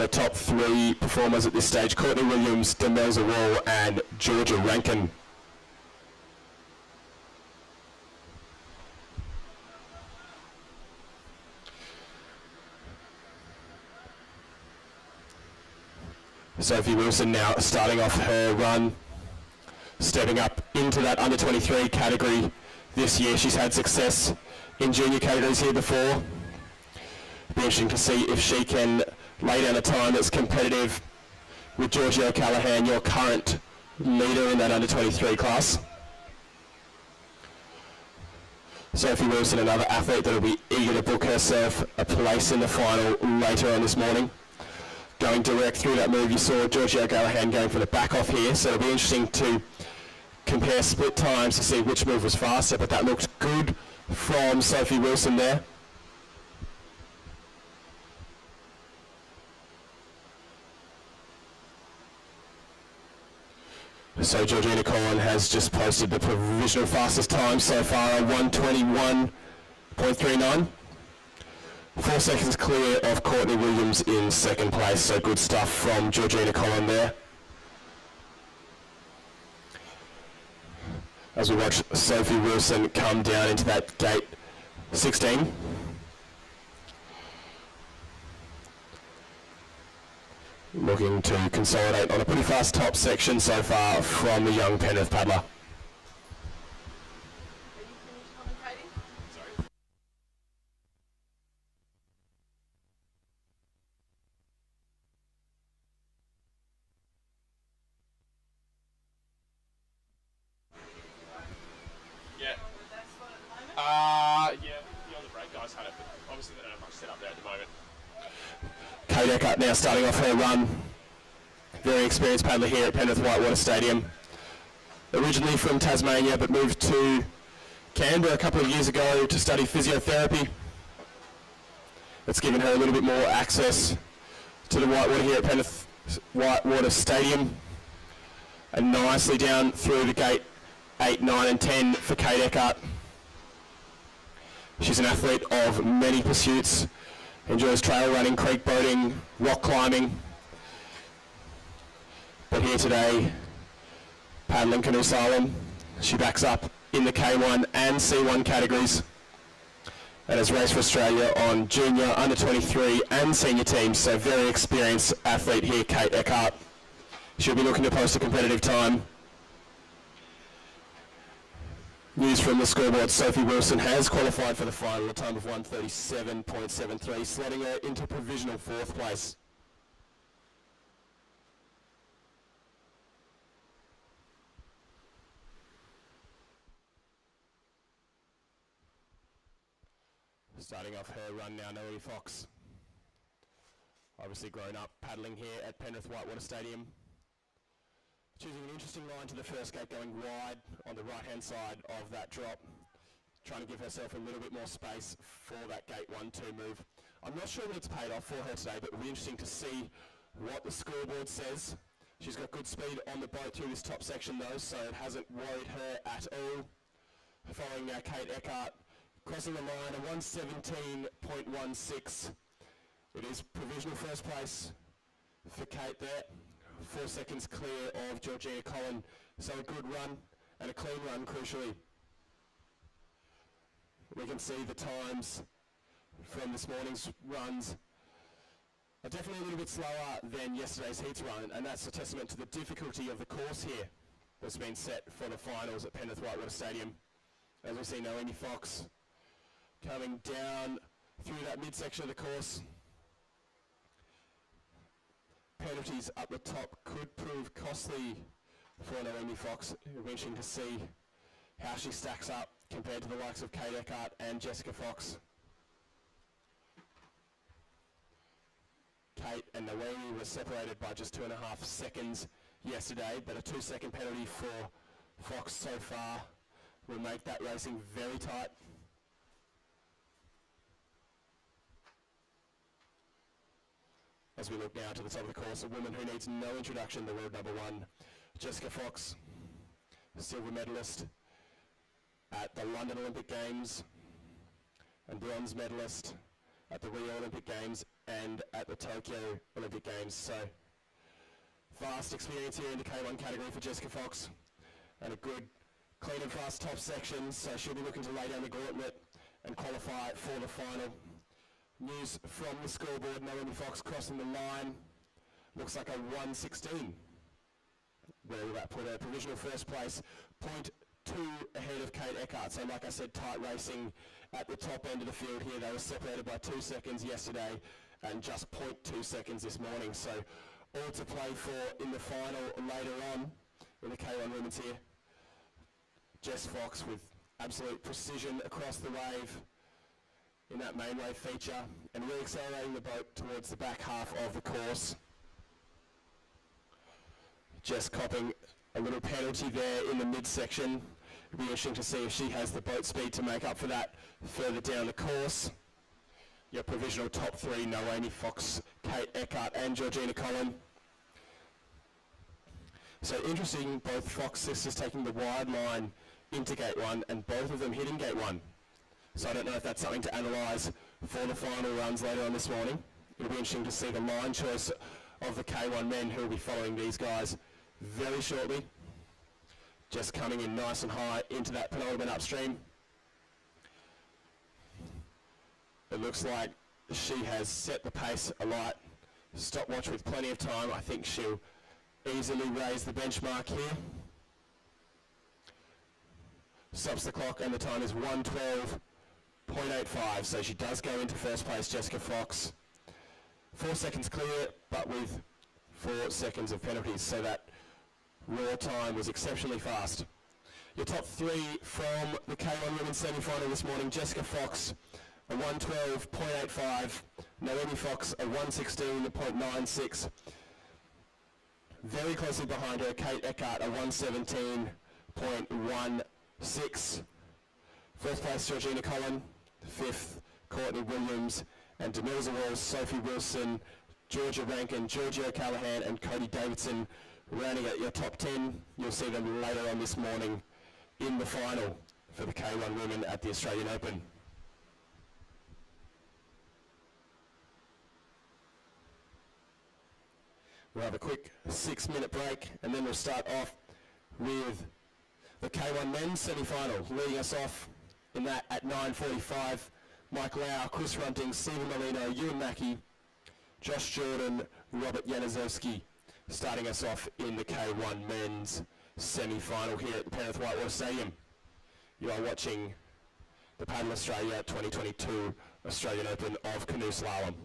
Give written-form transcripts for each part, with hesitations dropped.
The top three performers at this stage: Courtney Williams, Demelza Wall and Georgia Rankin. Sophie Wilson now starting off her run, stepping up into that under 23 category this year. She's had success in junior categories here before. Be interesting to see if she can lay down a time that's competitive with Georgia O'Callaghan, your current leader in that under 23 class. Sophie Wilson, another athlete that will be eager to book herself a place in the final later on this morning. Going direct through that move, you saw Georgia O'Callaghan going for the back off here, so it'll be interesting to compare split times to see which move was faster, but that looked good from Sophie Wilson there. So Georgina Collin has just posted the provisional fastest time so far, 1:21.39. 4 seconds clear of Courtney Williams in second place, so good stuff from Georgina Collin there. As we watch Sophie Wilson come down into that gate 16. Looking to consolidate on a pretty fast top section so far from the young Penrith paddler. Kate Eckert now starting off her run. Very experienced paddler here at Penrith Whitewater Stadium. Originally from Tasmania, but moved to Canberra a couple of years ago to study physiotherapy. That's given her a little bit more access to the Whitewater here at Penrith Whitewater Stadium. And nicely down through the gate 8, 9 and 10 for Kate Eckert. She's an athlete of many pursuits. Enjoys trail running, creek boating, rock climbing. But here today, paddling canoe slalom. She backs up in the K1 and C1 categories and has raced for Australia on junior, under 23 and senior teams. So very experienced athlete here, Kate Eckert. She'll be looking to post a competitive time. News from the scoreboard: Sophie Wilson has qualified for the final, a time of 1:37.73, slotting her into provisional 4th place. Starting off her run now, Noelle Fox. Obviously grown up paddling here at Penrith Whitewater Stadium. Choosing an interesting line to the first gate, going wide on the right-hand side of that drop. Trying to give herself a little bit more space for that gate 1-2 move. I'm not sure that it's paid off for her today, but it'll be interesting to see what the scoreboard says. She's got good speed on the boat through this top section though, so it hasn't worried her at all. Following now Kate Eckert, crossing the line, a 1:17.16. It is provisional first place for Kate there. 4 seconds clear of Georgina Collin, so a good run and a clean run crucially. We can see the times from this morning's runs are definitely a little bit slower than yesterday's heats run, and that's a testament to the difficulty of the course here that's been set for the finals at Penrith Whitewater Stadium. As we see Noelle Fox coming down through that midsection of the course. Penalties up the top could prove costly for Noelle Fox. It'll be interesting to see how she stacks up compared to the likes of Kate Eckert and Jessica Fox. Kate and Noelle were separated by just 2.5 seconds yesterday, but a 2-second penalty for Fox so far will make that racing very tight. As we look now to the top of the course, a woman who needs no introduction, the world number 1, Jessica Fox, silver medalist at the London Olympic Games and bronze medalist at the Rio Olympic Games and at the Tokyo Olympic Games. So vast experience here in the K1 category for Jessica Fox, and a good clean and fast top section, so she'll be looking to lay down the gauntlet and qualify for the final. News from the scoreboard: Naomi Fox crossing the line, looks like a 1:16. Where will that put her? Provisional first place, 0.2 ahead of Kate Eckhart. So like I said, tight racing at the top end of the field here. They were separated by 2 seconds yesterday and just 0.2 seconds this morning. So all to play for in the final later on in the K1 women's here. Jess Fox with absolute precision across the wave in that main wave feature, and really accelerating the boat towards the back half of the course. Jess copping a little penalty there in the midsection. It'll be interesting to see if she has the boat speed to make up for that further down the course. Your provisional top three: Naomi Fox, Kate Eckhart and Georgina Collin. So interesting, both Fox sisters taking the wide line into gate one and both of them hitting gate one. So I don't know if that's something to analyse for the final runs later on this morning. It'll be interesting to see the line choice of the K1 men who will be following these guys very shortly. Just coming in nice and high into that penultimate upstream. It looks like she has set the pace alight. Stopwatch with plenty of time. I think she'll easily raise the benchmark here. Stops the clock and the time is 1:12.85, so she does go into first place, Jessica Fox. 4 seconds clear, but with 4 seconds of penalties, so that raw time was exceptionally fast. Your top three from the K1 women's semi-final this morning: Jessica Fox, a 1:12.85, Naomi Fox, a 1:16.96. Very closely behind her, Kate Eckhart, a 1:17.16. Fourth place, Georgina Collin. Fifth, Courtney Williams. And Demilza Walls, Sophie Wilson, Georgia Rankin, Georgia O'Callaghan and Cody Davidson rounding out your top 10. You'll see them later on this morning in the final for the K1 women at the Australian Open. We'll have a quick 6-minute break and then we'll start off with the K1 men's semi-final. Leading us off in that at 9:45, Mike Lau, Chris Runting, Stephen Molino, Ewan Mackey, Josh Jordan, Robert Januzowski, starting us off in the K1 men's semi-final here at the Penrith Whitewater Stadium. You are watching the Paddle Australia 2022 Australian Open of Canoe Slalom.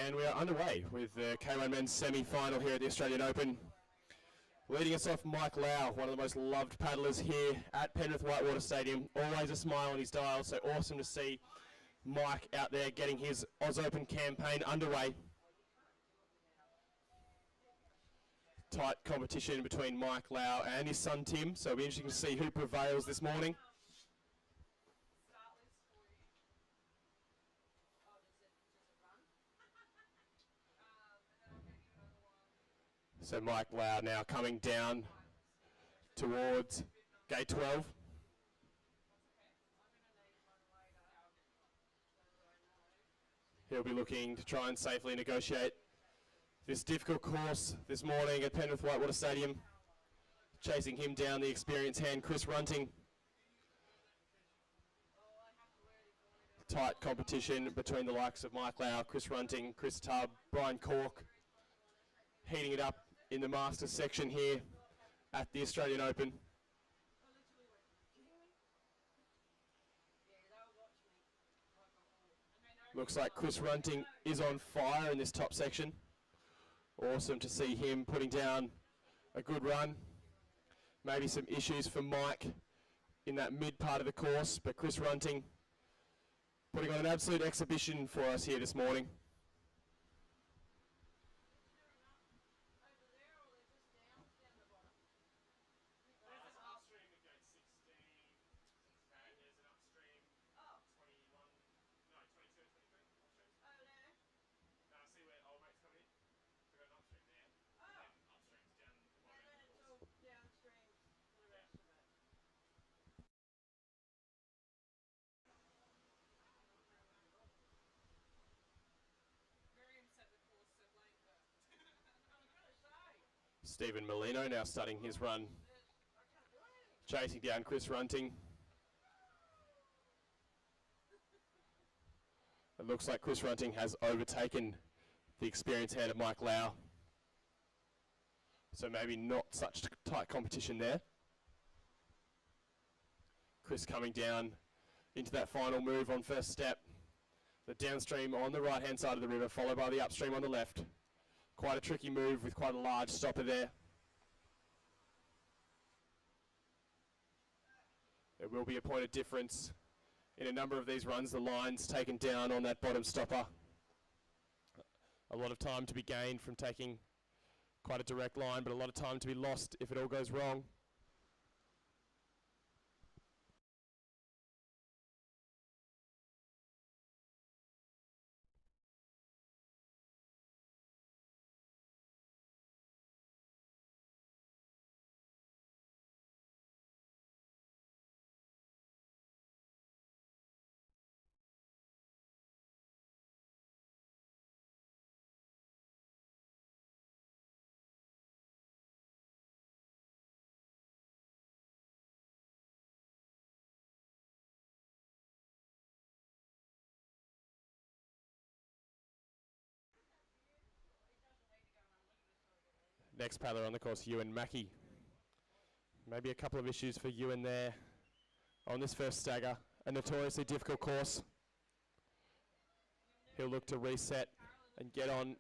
And we are underway with the K1 Men's semi-final here at the Australian Open. Leading us off, Mike Lau, one of the most loved paddlers here at Penrith Whitewater Stadium. Always a smile on his dial, so awesome to see Mike out there getting his Oz Open campaign underway. Tight competition between Mike Lau and his son Tim, so it'll be interesting to see who prevails this morning. So Mike Lau now coming down towards gate 12. He'll be looking to try and safely negotiate this difficult course this morning at Penrith Whitewater Stadium. Chasing him down, the experienced hand, Chris Runting. Tight competition between the likes of Mike Lau, Chris Runting, Chris Tubb, Brian Cork. Heating it up in the Masters section here at the Australian Open. Looks like Chris Runting is on fire in this top section. Awesome to see him putting down a good run. Maybe some issues for Mike in that mid part of the course, but Chris Runting putting on an absolute exhibition for us here this morning. Stephen Molino now starting his run, chasing down Chris Runting. It looks like Chris Runting has overtaken the experienced hand of Mike Lau. So maybe not such tight competition there. Chris coming down into that final move on first step. The downstream on the right-hand side of the river, followed by the upstream on the left. Quite a tricky move with quite a large stopper there. There will be a point of difference in a number of these runs. The line's taken down on that bottom stopper. A lot of time to be gained from taking quite a direct line, but a lot of time to be lost if it all goes wrong. Next paddler on the course, Ewan Mackey. Maybe a couple of issues for Ewan there on this first stagger. A notoriously difficult course. He'll look to reset and get on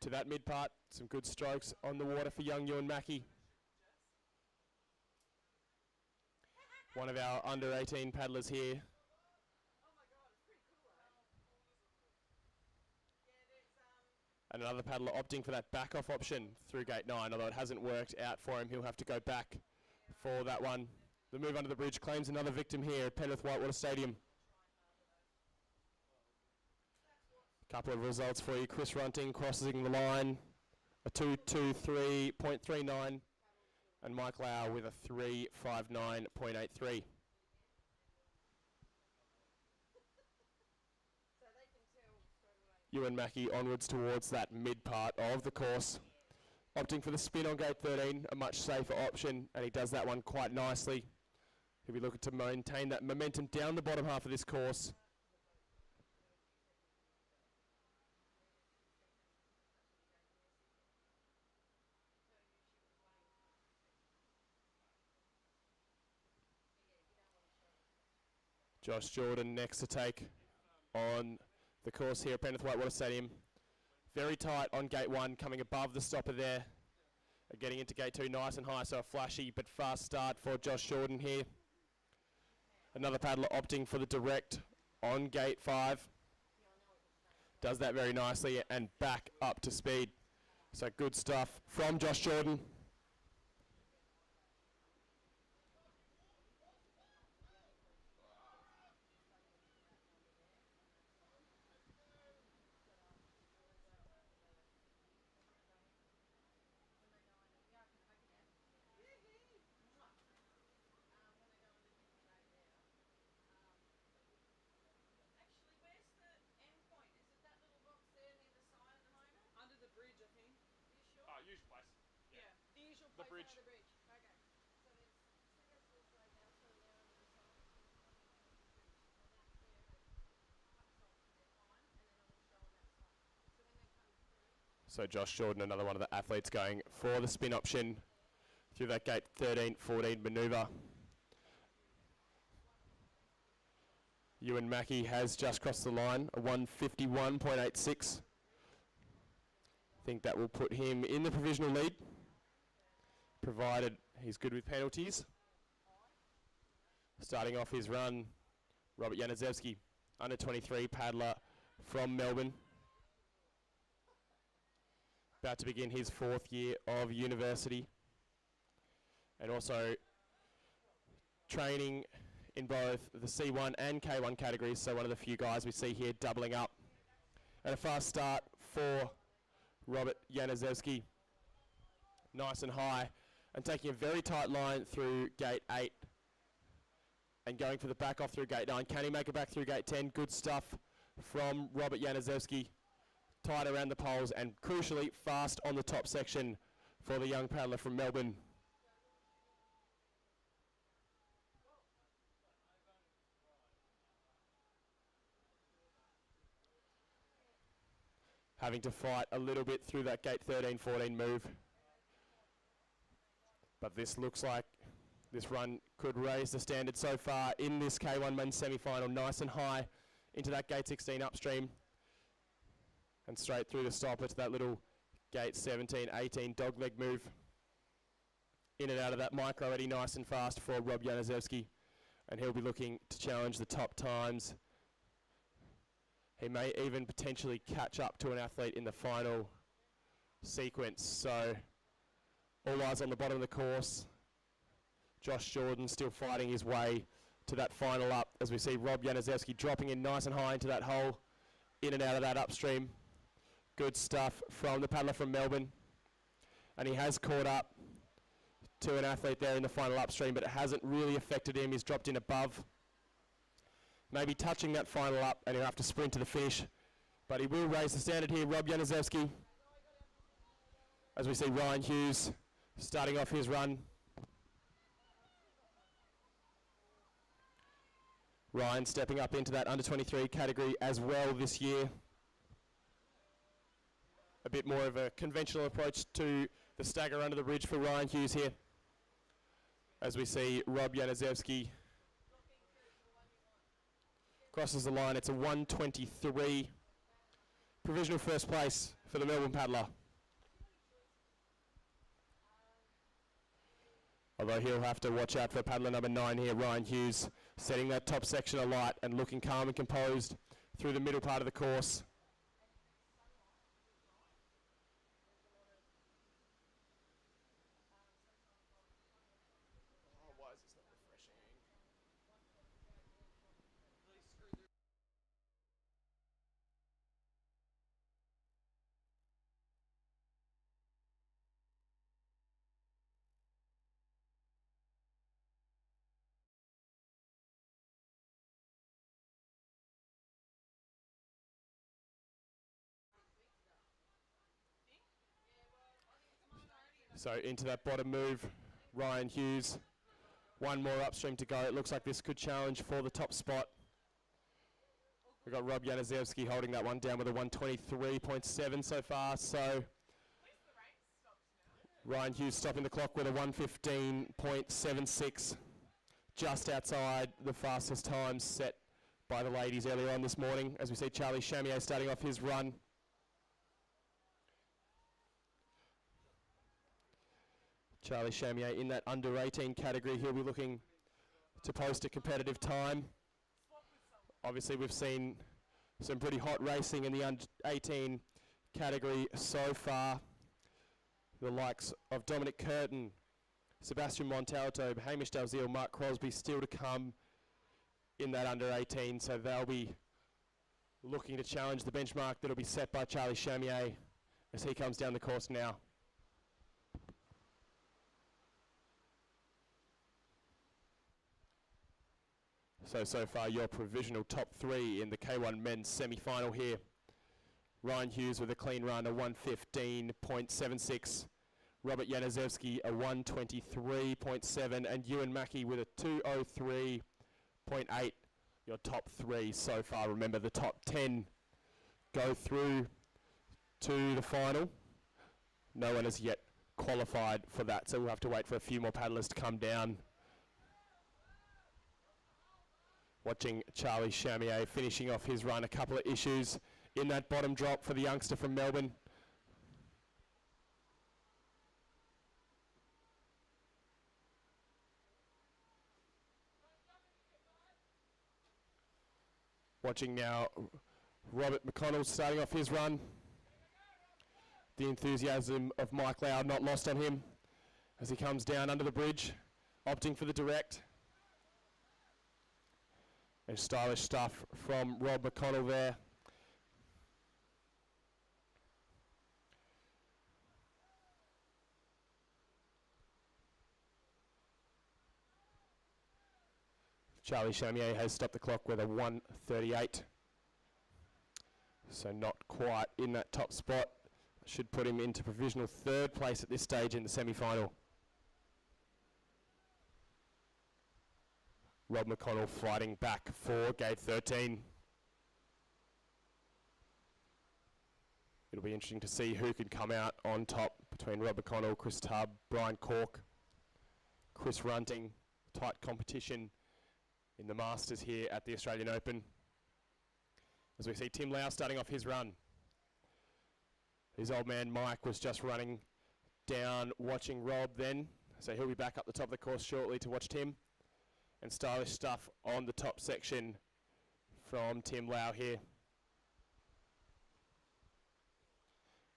to that mid part. Some good strokes on the water for young Ewan Mackey. One of our under 18 paddlers here. And another paddler opting for that back off option through gate 9, although it hasn't worked out for him. He'll have to go back for that one. The move under the bridge claims another victim here at Penrith Whitewater Stadium. Couple of results for you. Chris Runting crossing the line, a 2:23.39, and Mike Lau with a 3:59.83. Ewan Mackey onwards towards that mid part of the course, opting for the spin on gate 13, a much safer option, and he does that one quite nicely. He'll be looking to maintain that momentum down the bottom half of this course. Josh Jordan next to take on the course here at Penrith Whitewater Stadium. Very tight on gate 1, coming above the stopper there. Getting into gate 2 nice and high, so a flashy but fast start for Josh Jordan here. Another paddler opting for the direct on gate 5. Does that very nicely and back up to speed. So good stuff from Josh Jordan. The bridge. So Josh Jordan, another one of the athletes going for the spin option through that gate 13-14 manoeuvre. Ewan Mackey has just crossed the line, a 151.86. I think that will put him in the provisional lead, provided he's good with penalties. Starting off his run, Robert Januszewski, under 23 paddler from Melbourne. About to begin his 4th year of university. And also training in both the C1 and K1 categories, so one of the few guys we see here doubling up. And a fast start for Robert Januszewski. Nice and high, and taking a very tight line through gate 8 and going for the back off through gate 9. Can he make it back through gate 10? Good stuff from Robert Januszewski. Tight around the poles and crucially fast on the top section for the young paddler from Melbourne. Having to fight a little bit through that gate 13-14 move. But this looks like this run could raise the standard so far in this K1 men's semi-final. Nice and high into that gate 16 upstream. And straight through the stopper to that little gate 17-18 dogleg move. In and out of that micro eddy nice and fast for Rob Januszewski. And he'll be looking to challenge the top times. He may even potentially catch up to an athlete in the final sequence. So all eyes on the bottom of the course. Josh Jordan still fighting his way to that final up as we see Rob Januszewski dropping in nice and high into that hole. In and out of that upstream. Good stuff from the paddler from Melbourne. And he has caught up to an athlete there in the final upstream, but it hasn't really affected him. He's dropped in above. Maybe touching that final up, and he'll have to sprint to the finish. But he will raise the standard here, Rob Januszewski. As we see Ryan Hughes starting off his run. Ryan stepping up into that under 23 category as well this year. A bit more of a conventional approach to the stagger under the bridge for Ryan Hughes here. As we see Rob Januszewski crosses the line. It's a 123. Provisional first place for the Melbourne paddler. Although he'll have to watch out for paddler number 9 here, Ryan Hughes, setting that top section alight and looking calm and composed through the middle part of the course. So into that bottom move, Ryan Hughes. One more upstream to go. It looks like this could challenge for the top spot. We've got Rob Januszewski holding that one down with a 123.7 so far. So Ryan Hughes stopping the clock with a 115.76. Just outside the fastest times set by the ladies earlier on this morning. As we see Charlie Chamier starting off his run. Charlie Chamier in that under 18 category. He'll be looking to post a competitive time. Obviously, we've seen some pretty hot racing in the under 18 category so far. The likes of Dominic Curtin, Sebastian Montalto, Hamish Dalziel, Mark Crosby still to come in that under 18, so they'll be looking to challenge the benchmark that'll be set by Charlie Chamier as he comes down the course now. So far your provisional top three in the K1 men's semi-final here. Ryan Hughes with a clean run, a 1:15.76. Robert Januszewski, a 1:23.7. And Ewan Mackey with a 2:03.8. Your top three so far. Remember, the top 10 go through to the final. No one has yet qualified for that, so we'll have to wait for a few more paddlers to come down. Watching Charlie Chamier finishing off his run. A couple of issues in that bottom drop for the youngster from Melbourne. Watching now Robert McConnell starting off his run. The enthusiasm of Mike Loud not lost on him as he comes down under the bridge, opting for the direct. And stylish stuff from Rob McConnell there. Charlie Chamier has stopped the clock with a 1:38. So not quite in that top spot. Should put him into provisional third place at this stage in the semi-final. Rob McConnell fighting back for gate 13. It'll be interesting to see who can come out on top between Rob McConnell, Chris Tubb, Brian Cork, Chris Runting. Tight competition in the Masters here at the Australian Open. As we see Tim Lau starting off his run. His old man Mike was just running down watching Rob then, so he'll be back up the top of the course shortly to watch Tim. And stylish stuff on the top section from Tim Lau here.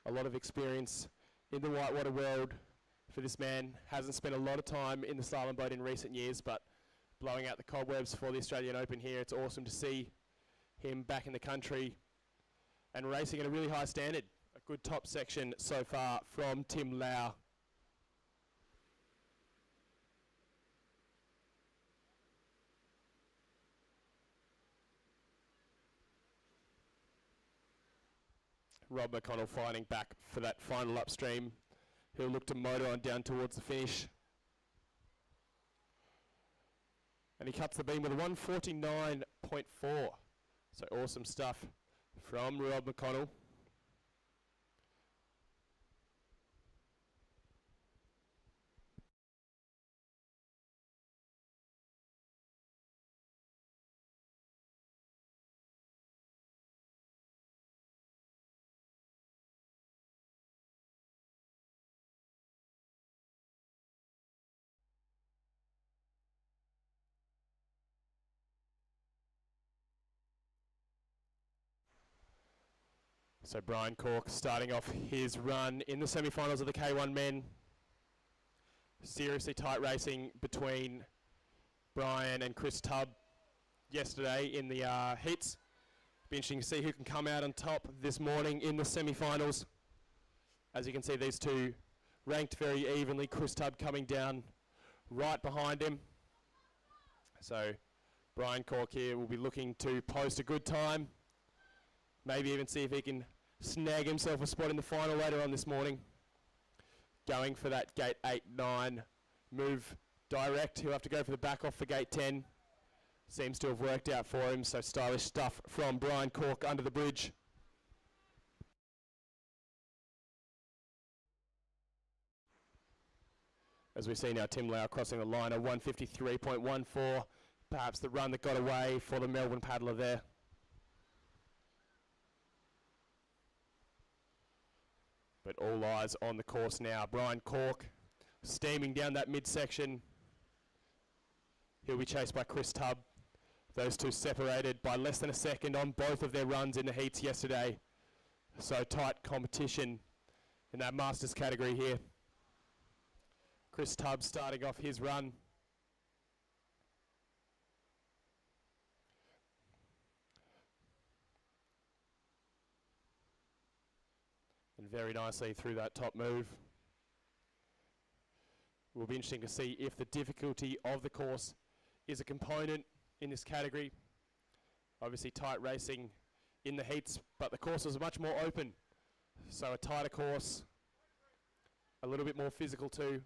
A lot of experience in the whitewater world for this man. Hasn't spent a lot of time in the slalom boat in recent years, but blowing out the cobwebs for the Australian Open here. It's awesome to see him back in the country and racing at a really high standard. A good top section so far from Tim Lau. Rob McConnell fighting back for that final upstream. He'll look to motor on down towards the finish. And he cuts the beam with a 1:49.4. So awesome stuff from Rob McConnell. So Brian Cork starting off his run in the semi-finals of the K1 men. Seriously tight racing between Brian and Chris Tubb yesterday in the heats. Be interesting to see who can come out on top this morning in the semi-finals. As you can see, these two ranked very evenly. Chris Tubb coming down right behind him. So Brian Cork here will be looking to post a good time. Maybe even see if he can snag himself a spot in the final later on this morning. Going for that gate 8-9 move direct. He'll have to go for the back off for gate 10. Seems to have worked out for him, so stylish stuff from Brian Cork under the bridge. As we see now Tim Lau crossing the line, a 1:53.14. Perhaps the run that got away for the Melbourne paddler there. But all eyes on the course now. Brian Cork steaming down that midsection. He'll be chased by Chris Tubb. Those two separated by less than a second on both of their runs in the heats yesterday. So tight competition in that Masters category here. Chris Tubb starting off his run. And very nicely through that top move. Will be interesting to see if the difficulty of the course is a component in this category. Obviously tight racing in the heats, but the course is much more open. So a tighter course, a little bit more physical too.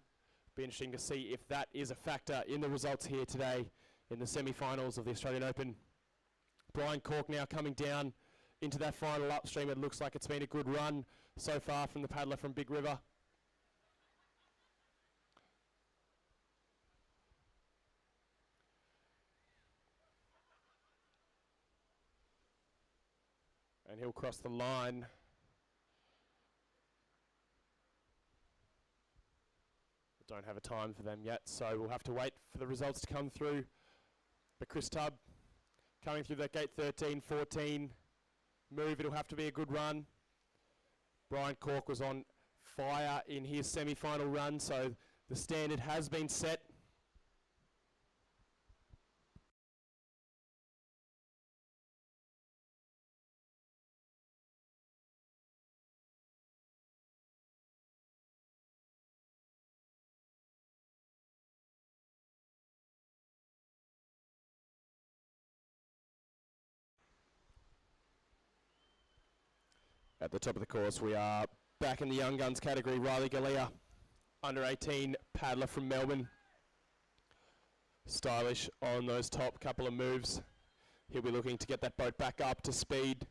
Be interesting to see if that is a factor in the results here today in the semi-finals of the Australian Open. Brian Cork now coming down into that final upstream. It looks like it's been a good run so far from the paddler from Big River. And he'll cross the line. Don't have a time for them yet, so we'll have to wait for the results to come through. But Chris Tubb coming through that gate 13, 14 move. It'll have to be a good run. Brian Cork was on fire in his semi-final run, so the standard has been set. At the top of the course, we are back in the Young Guns category. Riley Galea, under 18 paddler from Melbourne. Stylish on those top couple of moves. He'll be looking to get that boat back up to speed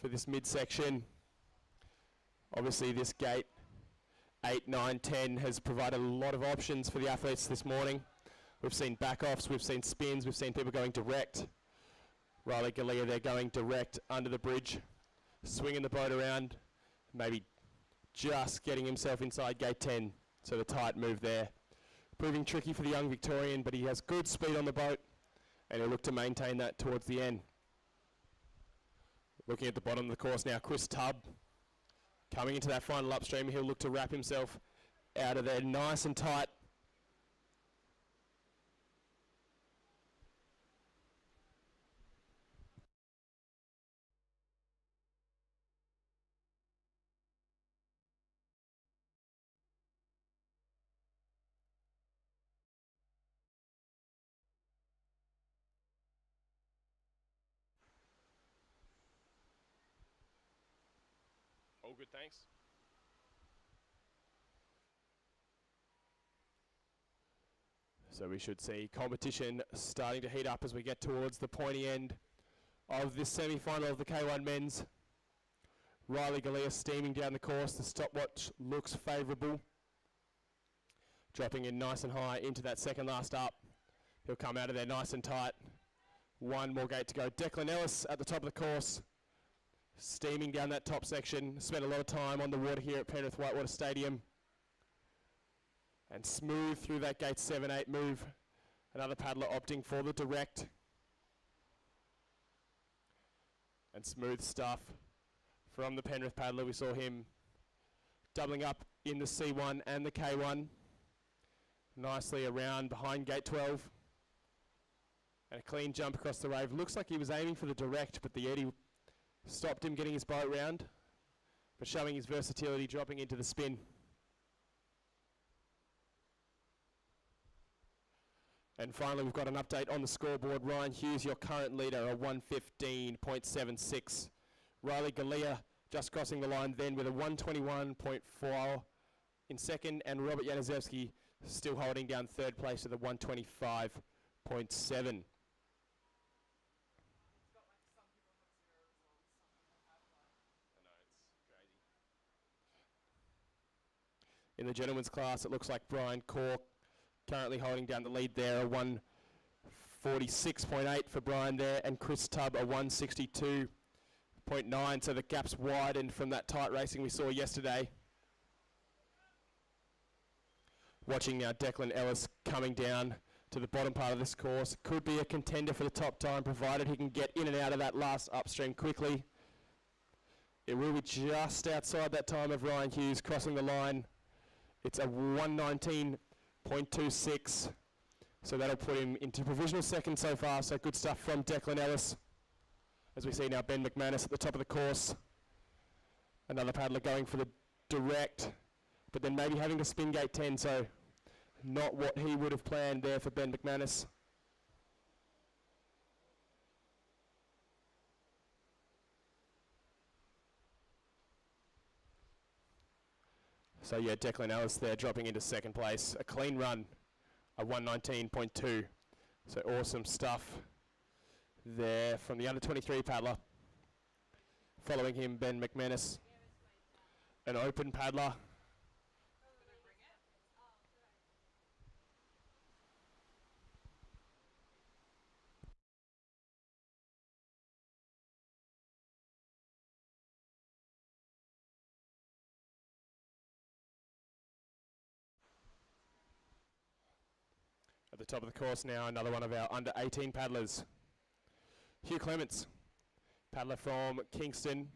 for this midsection. Obviously this gate 8, 9, 10 has provided a lot of options for the athletes this morning. We've seen back-offs, we've seen spins, we've seen people going direct. Riley Galea, they're going direct under the bridge, swinging the boat around, maybe just getting himself inside gate 10. So the tight move there. Proving tricky for the young Victorian, but he has good speed on the boat, and he'll look to maintain that towards the end. Looking at the bottom of the course now, Chris Tubb coming into that final upstream. He'll look to wrap himself out of there nice and tight. All good, thanks. So we should see competition starting to heat up as we get towards the pointy end of this semi-final of the K1 men's. Riley Galea steaming down the course. The stopwatch looks favourable. Dropping in nice and high into that second last up. He'll come out of there nice and tight. One more gate to go. Declan Ellis at the top of the course, steaming down that top section. Spent a lot of time on the water here at Penrith Whitewater Stadium. And smooth through that gate 7, 8 move. Another paddler opting for the direct. And smooth stuff from the Penrith paddler. We saw him doubling up in the C1 and the K1. Nicely around behind gate 12. And a clean jump across the wave. Looks like he was aiming for the direct, but the eddy stopped him getting his boat round, but showing his versatility, dropping into the spin. And finally, we've got an update on the scoreboard. Ryan Hughes, your current leader, a 115.76. Riley Galea just crossing the line then with a 121.4 in second, and Robert Januszewski still holding down third place with a 125.7. In the gentlemen's class, it looks like Brian Cork currently holding down the lead there, a 146.8 for Brian there, and Chris Tubb a 162.9, so the gap's widened from that tight racing we saw yesterday. Watching now Declan Ellis coming down to the bottom part of this course. Could be a contender for the top time, provided he can get in and out of that last upstream quickly. It will be just outside that time of Ryan Hughes crossing the line. It's a 119.26. So that'll put him into provisional second so far. So good stuff from Declan Ellis. As we see now Ben McManus at the top of the course. Another paddler going for the direct, but then maybe having to spin gate 10. So not what he would have planned there for Ben McManus. So yeah, Declan Ellis there dropping into second place. A clean run, a 119.2. So awesome stuff there from the under-23 paddler. Following him, Ben McManus, an open paddler. At the top of the course now, another one of our under-18 paddlers. Hugh Clements, paddler from Kingston.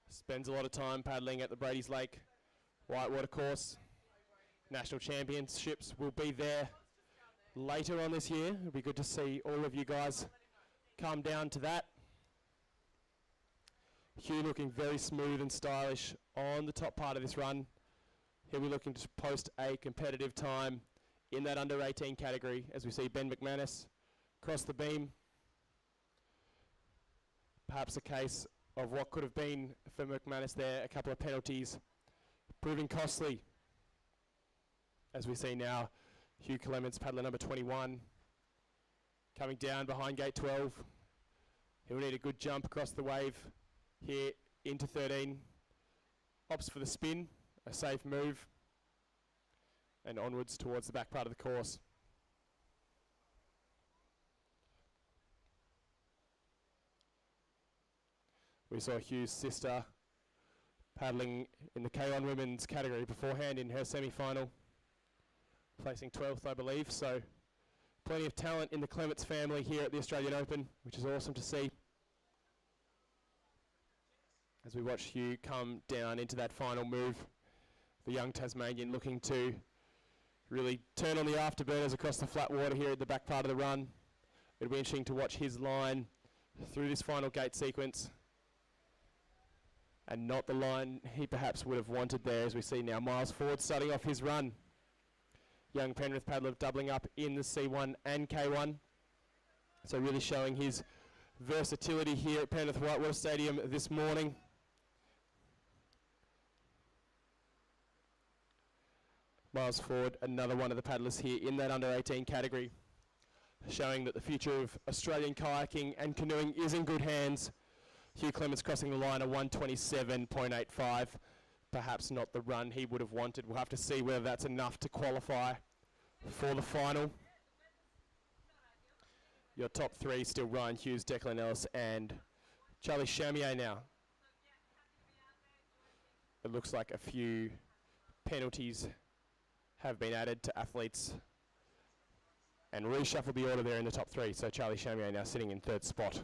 Spends a lot of time paddling at the Brady's Lake Whitewater course. National championships will be there later on this year. It'll be good to see all of you guys come down to that. Hugh looking very smooth and stylish on the top part of this run. He'll be looking to post a competitive time in that under-18 category as we see Ben McManus cross the beam. Perhaps a case of what could have been for McManus there, a couple of penalties proving costly. As we see now, Hugh Clements, paddler number 21, coming down behind gate 12. He'll need a good jump across the wave here into 13. Opts for the spin. A safe move, and onwards towards the back part of the course. We saw Hugh's sister paddling in the K1 women's category beforehand in her semi-final, placing 12th, I believe. So plenty of talent in the Clements family here at the Australian Open, which is awesome to see. As we watch Hugh come down into that final move. The young Tasmanian looking to really turn on the afterburners across the flat water here at the back part of the run. It'll be interesting to watch his line through this final gate sequence. And not the line he perhaps would have wanted there, as we see now Miles Ford starting off his run. Young Penrith paddler doubling up in the C1 and K1. So really showing his versatility here at Penrith Whitewater Stadium this morning. Miles Ford, another one of the paddlers here in that under-18 category, showing that the future of Australian kayaking and canoeing is in good hands. Hugh Clements crossing the line at 127.85. Perhaps not the run he would have wanted. We'll have to see whether that's enough to qualify for the final. Your top three still Ryan Hughes, Declan Ellis and Charlie Chamier now. It looks like a few penalties have been added to athletes and reshuffled the order there in the top three. So Charlie Chamier now sitting in third spot.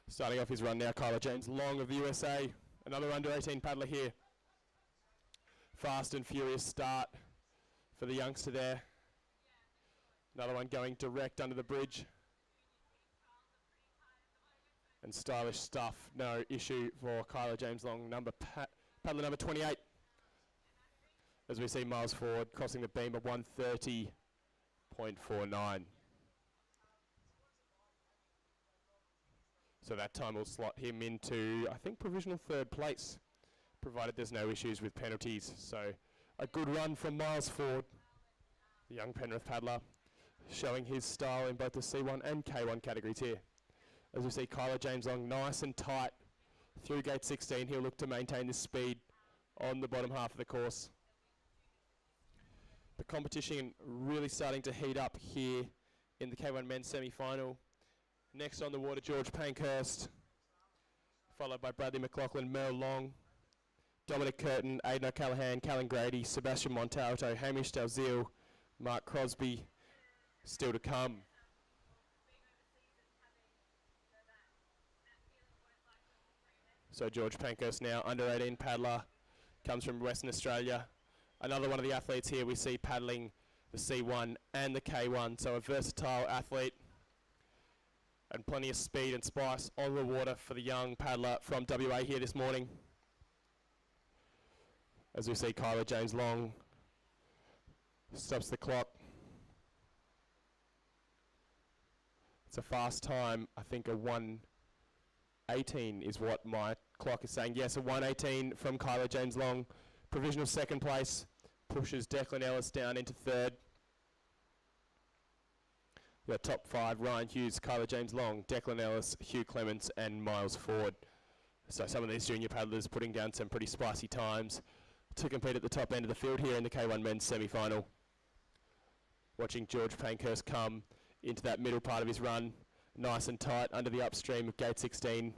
Starting off his run now, Kyler James Long of the USA, another under-18 paddler here. Fast and furious start for the youngster there. Another one going direct under the bridge. And stylish stuff, no issue for Kyler James Long, paddler number 28. as we see Miles Ford crossing the beam of 1:30.49. So that time will slot him into, I think, provisional third place, provided there's no issues with penalties. So a good run from Miles Ford, the young Penrith paddler, showing his style in both the C1 and K1 categories here. As we see Kyler James Long nice and tight through gate 16, he'll look to maintain this speed on the bottom half of the course. The competition really starting to heat up here in the K1 men's semi-final. Next on the water, George Pankhurst, followed by Bradley McLaughlin, Merle Long, Dominic Curtin, Aidan O'Callaghan, Callan Grady, Sebastian Montalto, Hamish Dalziel, Mark Crosby, still to come. So George Pankhurst now, under 18 paddler, comes from Western Australia. Another one of the athletes here we see paddling the C1 and the K1, so a versatile athlete. And plenty of speed and spice on the water for the young paddler from WA here this morning. As we see Kyler James Long stops the clock. It's a fast time. I think a 1:18 is what my clock is saying. Yes, a 1:18 from Kyler James Long. Provisional second place. Pushes Declan Ellis down into third. The top five, Ryan Hughes, Kyler James Long, Declan Ellis, Hugh Clements and Miles Ford. So some of these junior paddlers putting down some pretty spicy times to compete at the top end of the field here in the K1 men's semi-final. Watching George Pankhurst come into that middle part of his run, nice and tight under the upstream of gate 16.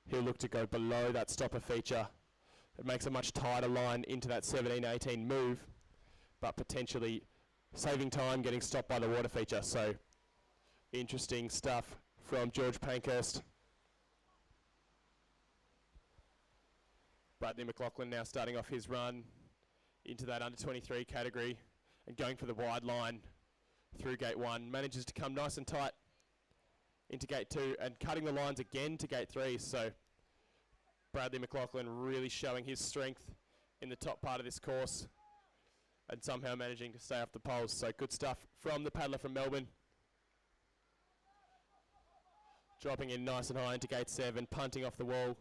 He'll look to go below that stopper feature. It makes a much tighter line into that 17-18 move, but potentially saving time getting stopped by the water feature. So interesting stuff from George Pankhurst. Bradley McLaughlin now starting off his run into that under 23 category and going for the wide line through gate 1. Manages to come nice and tight into gate 2 and cutting the lines again to gate 3. So Bradley McLaughlin really showing his strength in the top part of this course and somehow managing to stay off the poles. So good stuff from the paddler from Melbourne. Dropping in nice and high into gate 7, punting off the wall.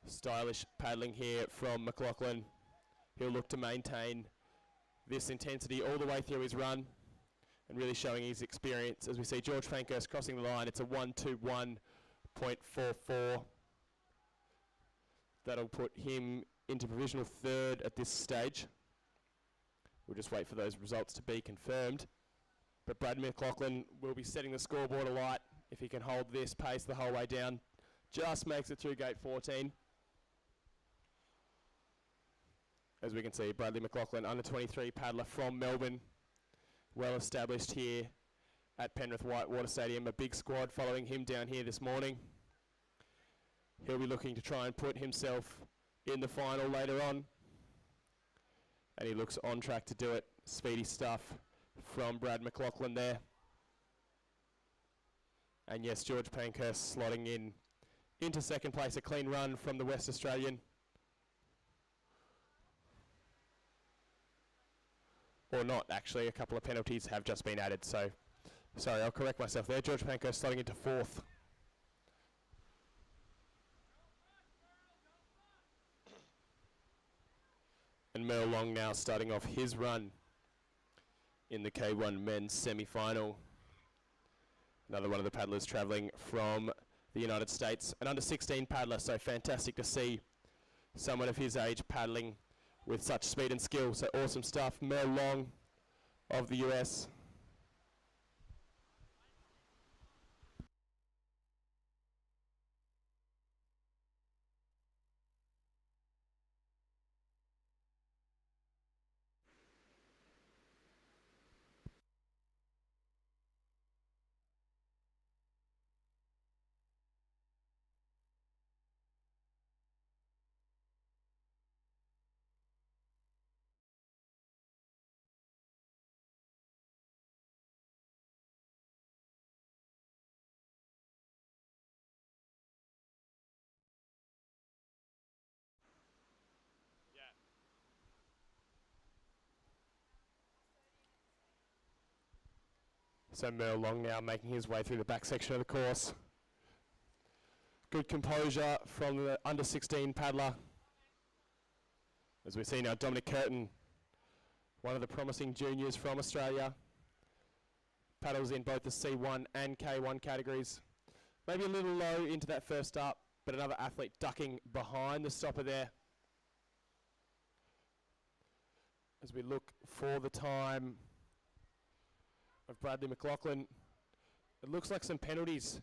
Stylish paddling here from McLaughlin. He'll look to maintain this intensity all the way through his run and really showing his experience. As we see George Pankhurst crossing the line, it's a 1:21.44. That'll put him into provisional third at this stage. We'll just wait for those results to be confirmed. But Brad McLaughlin will be setting the scoreboard alight if he can hold this pace the whole way down. Just makes it through gate 14. As we can see, Bradley McLaughlin, under 23 paddler from Melbourne. Well established here at Penrith Whitewater Stadium. A big squad following him down here this morning. He'll be looking to try and put himself in the final later on. And he looks on track to do it. Speedy stuff from Brad McLaughlin there. And yes, George Pankhurst slotting in into second place. A clean run from the West Australian. Or not, actually. A couple of penalties have just been added. So, sorry, I'll correct myself there. George Pankhurst slotting into fourth. And Merle Long now starting off his run in the K1 men's semi-final. Another one of the paddlers travelling from the United States. An under 16 paddler, so fantastic to see someone of his age paddling with such speed and skill. So awesome stuff. Merle Long of the US. So Merle Long now making his way through the back section of the course. Good composure from the under 16 paddler. As we see now Dominic Curtin, one of the promising juniors from Australia. Paddles in both the C1 and K1 categories. Maybe a little low into that first up, but another athlete ducking behind the stopper there. As we look for the time of Bradley McLaughlin, it looks like some penalties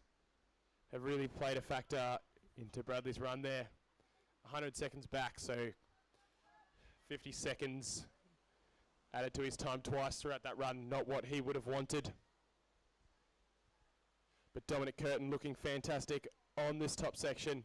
have really played a factor into Bradley's run there. 100 seconds back, so 50 seconds added to his time twice throughout that run, not what he would have wanted. But Dominic Curtin looking fantastic on this top section.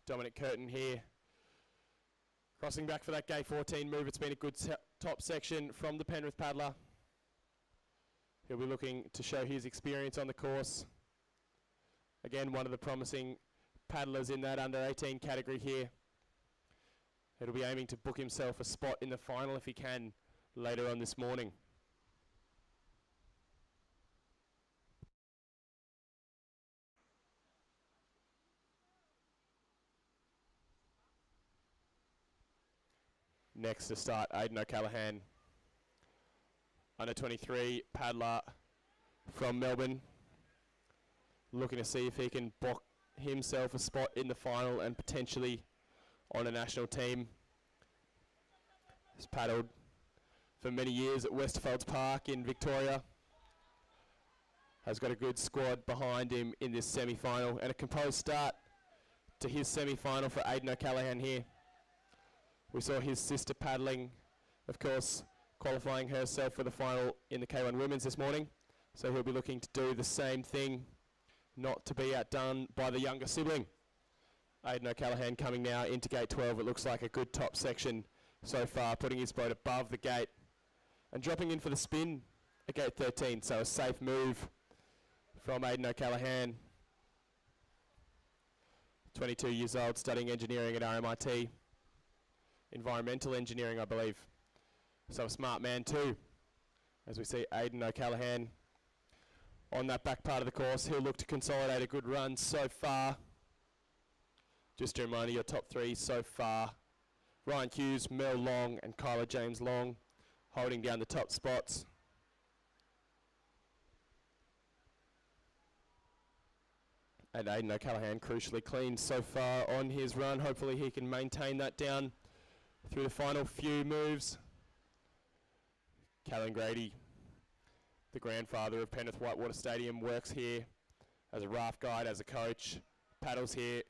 Dominic Curtin here, crossing back for that gate 14 move. It's been a good top section from the Penrith paddler. He'll be looking to show his experience on the course. Again, one of the promising paddlers in that under 18 category here. He'll be aiming to book himself a spot in the final if he can later on this morning. Next to start, Aidan O'Callaghan, under 23 paddler from Melbourne, looking to see if he can book himself a spot in the final and potentially on a national team. He's paddled for many years at Westerfolds Park in Victoria. Has got a good squad behind him in this semi-final, and a composed start to his semi-final for Aidan O'Callaghan here. We saw his sister paddling, of course, qualifying herself for the final in the K1 Women's this morning. So he'll be looking to do the same thing, not to be outdone by the younger sibling. Aidan O'Callaghan coming now into gate 12. It looks like a good top section so far, putting his boat above the gate and dropping in for the spin at gate 13. So a safe move from Aidan O'Callaghan. 22 years old, studying engineering at RMIT. Environmental engineering, I believe. So a smart man too. As we see Aidan O'Callaghan on that back part of the course, he'll look to consolidate a good run so far. Just a reminder, your top three so far: Ryan Hughes, Mel Long and Kyler James Long holding down the top spots. And Aidan O'Callaghan crucially clean so far on his run. Hopefully he can maintain that down through the final few moves. Callan Grady, the grandfather of Penrith Whitewater Stadium, works here as a raft guide, as a coach, paddles here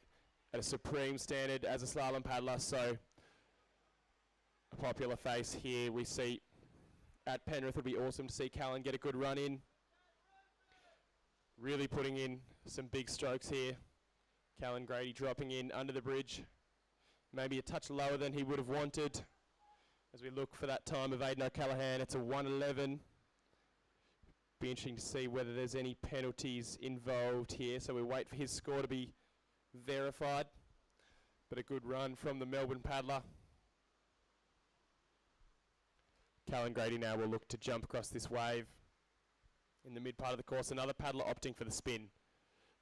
at a supreme standard as a slalom paddler. So a popular face here we see at Penrith. Would be awesome to see Callan get a good run in. Really putting in some big strokes here. Callan Grady dropping in under the bridge. Maybe a touch lower than he would have wanted. As we look for that time of Aidan O'Callaghan, it's a 1:11. Be interesting to see whether there's any penalties involved here. So we wait for his score to be verified. But a good run from the Melbourne paddler. Callan Grady now will look to jump across this wave in the mid part of the course. Another paddler opting for the spin.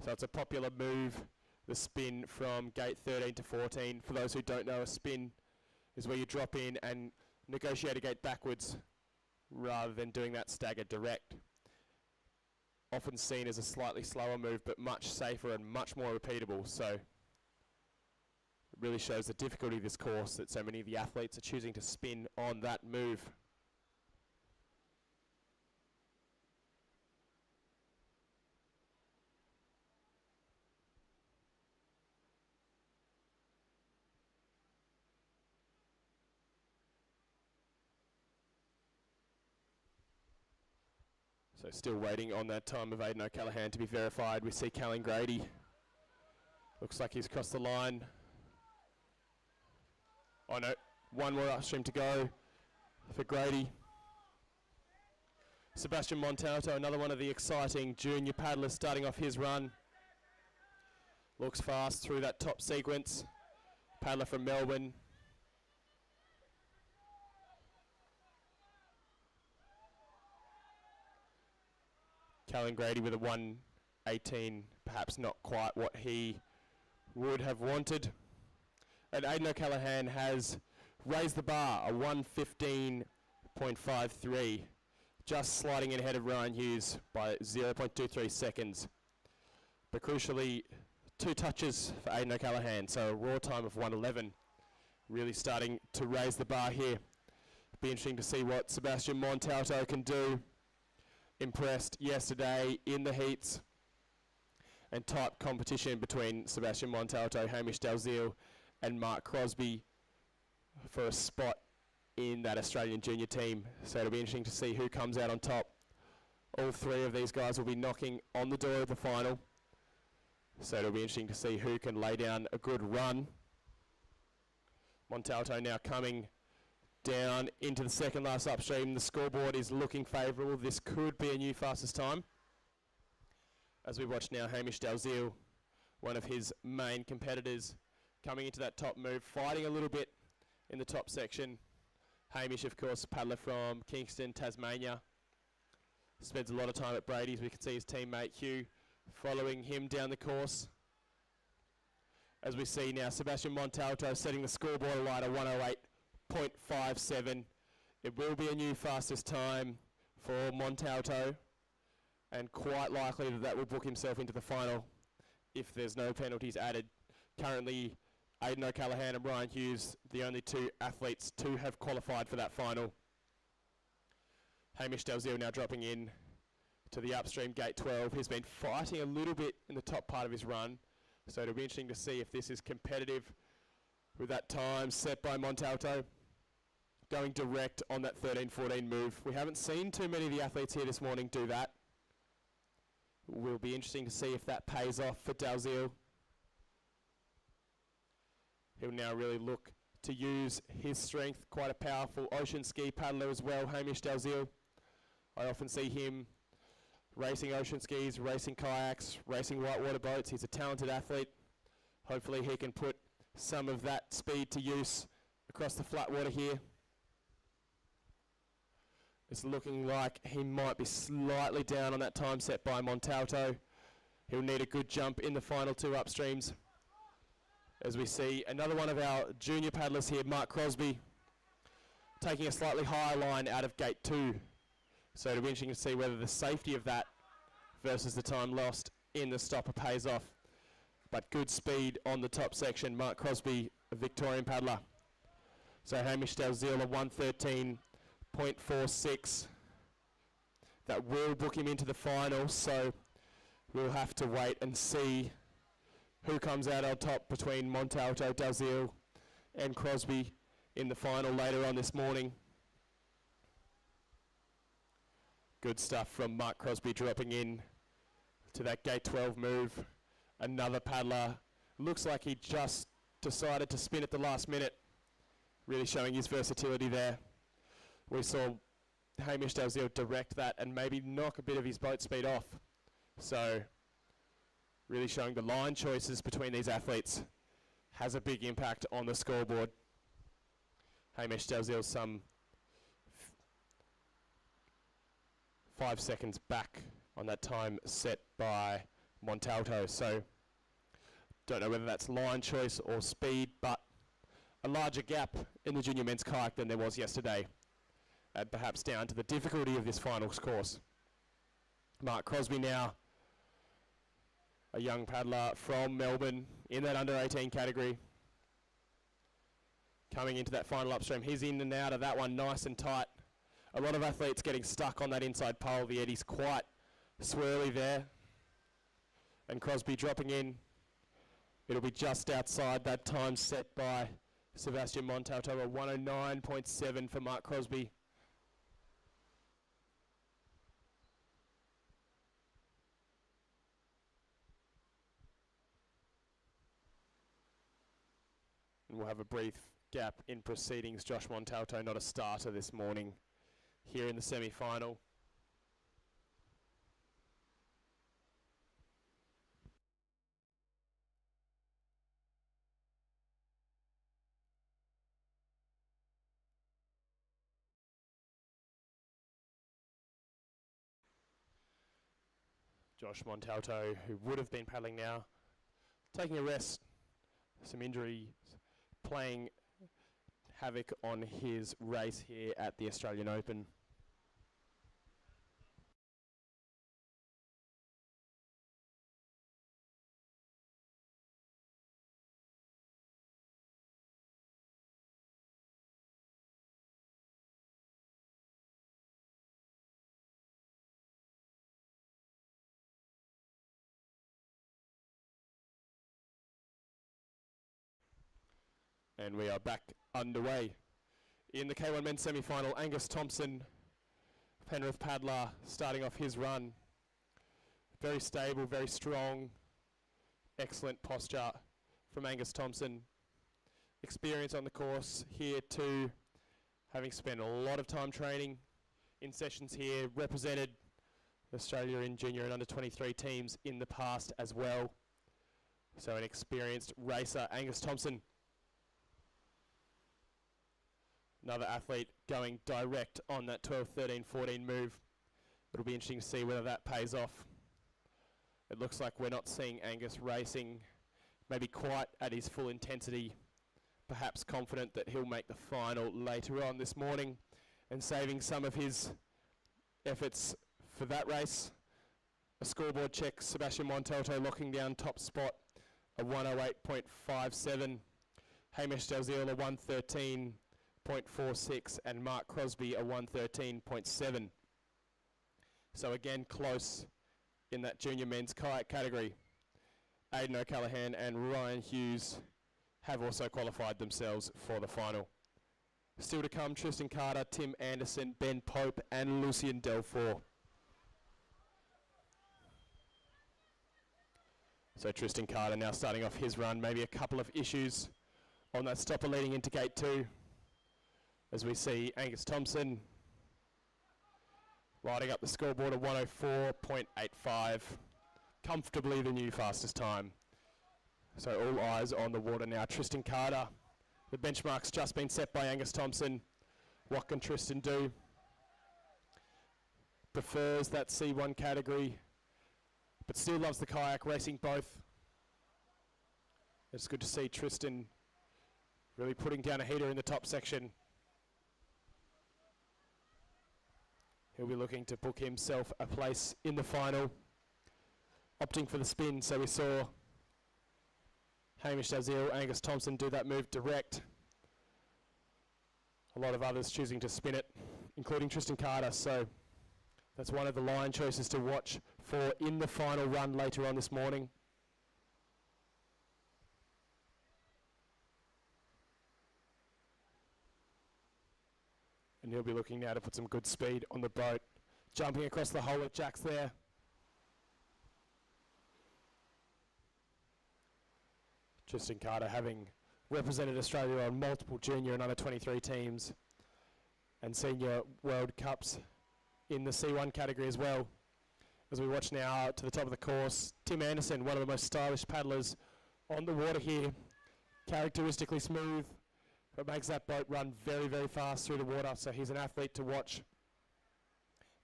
So it's a popular move, the spin from gate 13 to 14. For those who don't know, a spin is where you drop in and negotiate a gate backwards rather than doing that stagger direct. Often seen as a slightly slower move, but much safer and much more repeatable. So it really shows the difficulty of this course that so many of the athletes are choosing to spin on that move. So still waiting on that time of Aidan O'Callaghan to be verified. We see Callan Grady. Looks like he's crossed the line. Oh no, one more upstream to go for Grady. Sebastian Montalto, another one of the exciting junior paddlers starting off his run. Looks fast through that top sequence. Paddler from Melbourne. Callan Grady with a 1:18, perhaps not quite what he would have wanted. And Aidan O'Callaghan has raised the bar, a 1:15.53, just sliding in ahead of Ryan Hughes by 0.23 seconds. But crucially, 2 touches for Aidan O'Callaghan, so a raw time of 1:11. Really starting to raise the bar here. Be interesting to see what Sebastian Montalto can do. Impressed yesterday in the heats. And tight competition between Sebastian Montalto, Hamish Dalziel and Mark Crosby for a spot in that Australian junior team. So it'll be interesting to see who comes out on top. All 3 of these guys will be knocking on the door of the final. So it'll be interesting to see who can lay down a good run. Montalto now coming down into the second last upstream. The scoreboard is looking favourable. This could be a new fastest time. As we watch now, Hamish Dalziel, one of his main competitors, coming into that top move, fighting a little bit in the top section. Hamish, of course, paddler from Kingston, Tasmania. Spends a lot of time at Brady's. We can see his teammate Hugh following him down the course. As we see now, Sebastian Montalto setting the scoreboard alight at 1:08.57. It will be a new fastest time for Montalto, and quite likely that will book himself into the final if there's no penalties added. Currently, Aidan O'Callaghan and Ryan Hughes, the only 2 athletes to have qualified for that final. Hamish Dalziel now dropping in to the upstream gate 12. He's been fighting a little bit in the top part of his run, so it'll be interesting to see if this is competitive with that time set by Montalto. Going direct on that 13-14 move. We haven't seen too many of the athletes here this morning do that. Will be interesting to see if that pays off for Dalziel. He'll now really look to use his strength. Quite a powerful ocean ski paddler as well, Hamish Dalziel. I often see him racing ocean skis, racing kayaks, racing whitewater boats. He's a talented athlete. Hopefully he can put some of that speed to use across the flat water here. It's looking like he might be slightly down on that time set by Montalto. He'll need a good jump in the final 2 upstreams. As we see another one of our junior paddlers here, Mark Crosby, taking a slightly higher line out of gate 2. So it'll be interesting to see whether the safety of that versus the time lost in the stopper pays off. But good speed on the top section. Mark Crosby, a Victorian paddler. So Hamish Dalziel, a 1:13.46. That will book him into the final, so we'll have to wait and see who comes out on top between Montalto, Dalziel and Crosby in the final later on this morning. Good stuff from Mark Crosby dropping in to that gate 12 move. Another paddler. Looks like he just decided to spin at the last minute. Really showing his versatility there. We saw Hamish Dalziel direct that and maybe knock a bit of his boat speed off. So really showing the line choices between these athletes has a big impact on the scoreboard. Hamish Dalziel some 5 seconds back on that time set by Montalto. So don't know whether that's line choice or speed, but a larger gap in the junior men's kayak than there was yesterday. And perhaps down to the difficulty of this finals course. Mark Crosby now, a young paddler from Melbourne in that under 18 category. Coming into that final upstream. He's in and out of that one nice and tight. A lot of athletes getting stuck on that inside pole. The eddy's quite swirly there. And Crosby dropping in. It'll be just outside that time set by Sebastian Montalto, a 1:09.7 for Mark Crosby. And we'll have a brief gap in proceedings. Josh Montalto, not a starter this morning here in the semi-final. Josh Montalto, who would have been paddling now, taking a rest, some injury, playing havoc on his race here at the Australian Open. And we are back underway. In the K1 men's semi-final, Angus Thompson, Penrith paddler, starting off his run. Very stable, very strong, excellent posture from Angus Thompson. Experience on the course here too, having spent a lot of time training in sessions here, represented Australia in junior and under 23 teams in the past as well. So an experienced racer, Angus Thompson. Another athlete going direct on that 12, 13, 14 move. It'll be interesting to see whether that pays off. It looks like we're not seeing Angus racing maybe quite at his full intensity. Perhaps confident that he'll make the final later on this morning and saving some of his efforts for that race. A scoreboard check, Sebastian Montalto locking down top spot, a 108.57. Hamish Dalziel, a 113.46, and Mark Crosby, a 113.7. So again, close in that junior men's kayak category. Aidan O'Callaghan and Ryan Hughes have also qualified themselves for the final. Still to come, Tristan Carter, Tim Anderson, Ben Pope, and Lucien Delfour. So Tristan Carter now starting off his run, maybe a couple of issues on that stopper leading into gate 2. As we see Angus Thompson lighting up the scoreboard at 104.85. Comfortably the new fastest time. So all eyes on the water now. Tristan Carter, the benchmark's just been set by Angus Thompson. What can Tristan do? Prefers that C1 category, but still loves the kayak, racing both. It's good to see Tristan really putting down a heater in the top section. He'll be looking to book himself a place in the final, opting for the spin. So we saw Hamish Dalziel, Angus Thompson do that move direct. A lot of others choosing to spin it, including Tristan Carter. So that's one of the line choices to watch for in the final run later on this morning. And he'll be looking now to put some good speed on the boat. Jumping across the hole at Jack's there. Tristan Carter having represented Australia on multiple junior and under 23 teams and senior World Cups in the C1 category as well. As we watch now to the top of the course, Tim Anderson, one of the most stylish paddlers on the water here. Characteristically smooth, but makes that boat run very, very fast through the water, so he's an athlete to watch.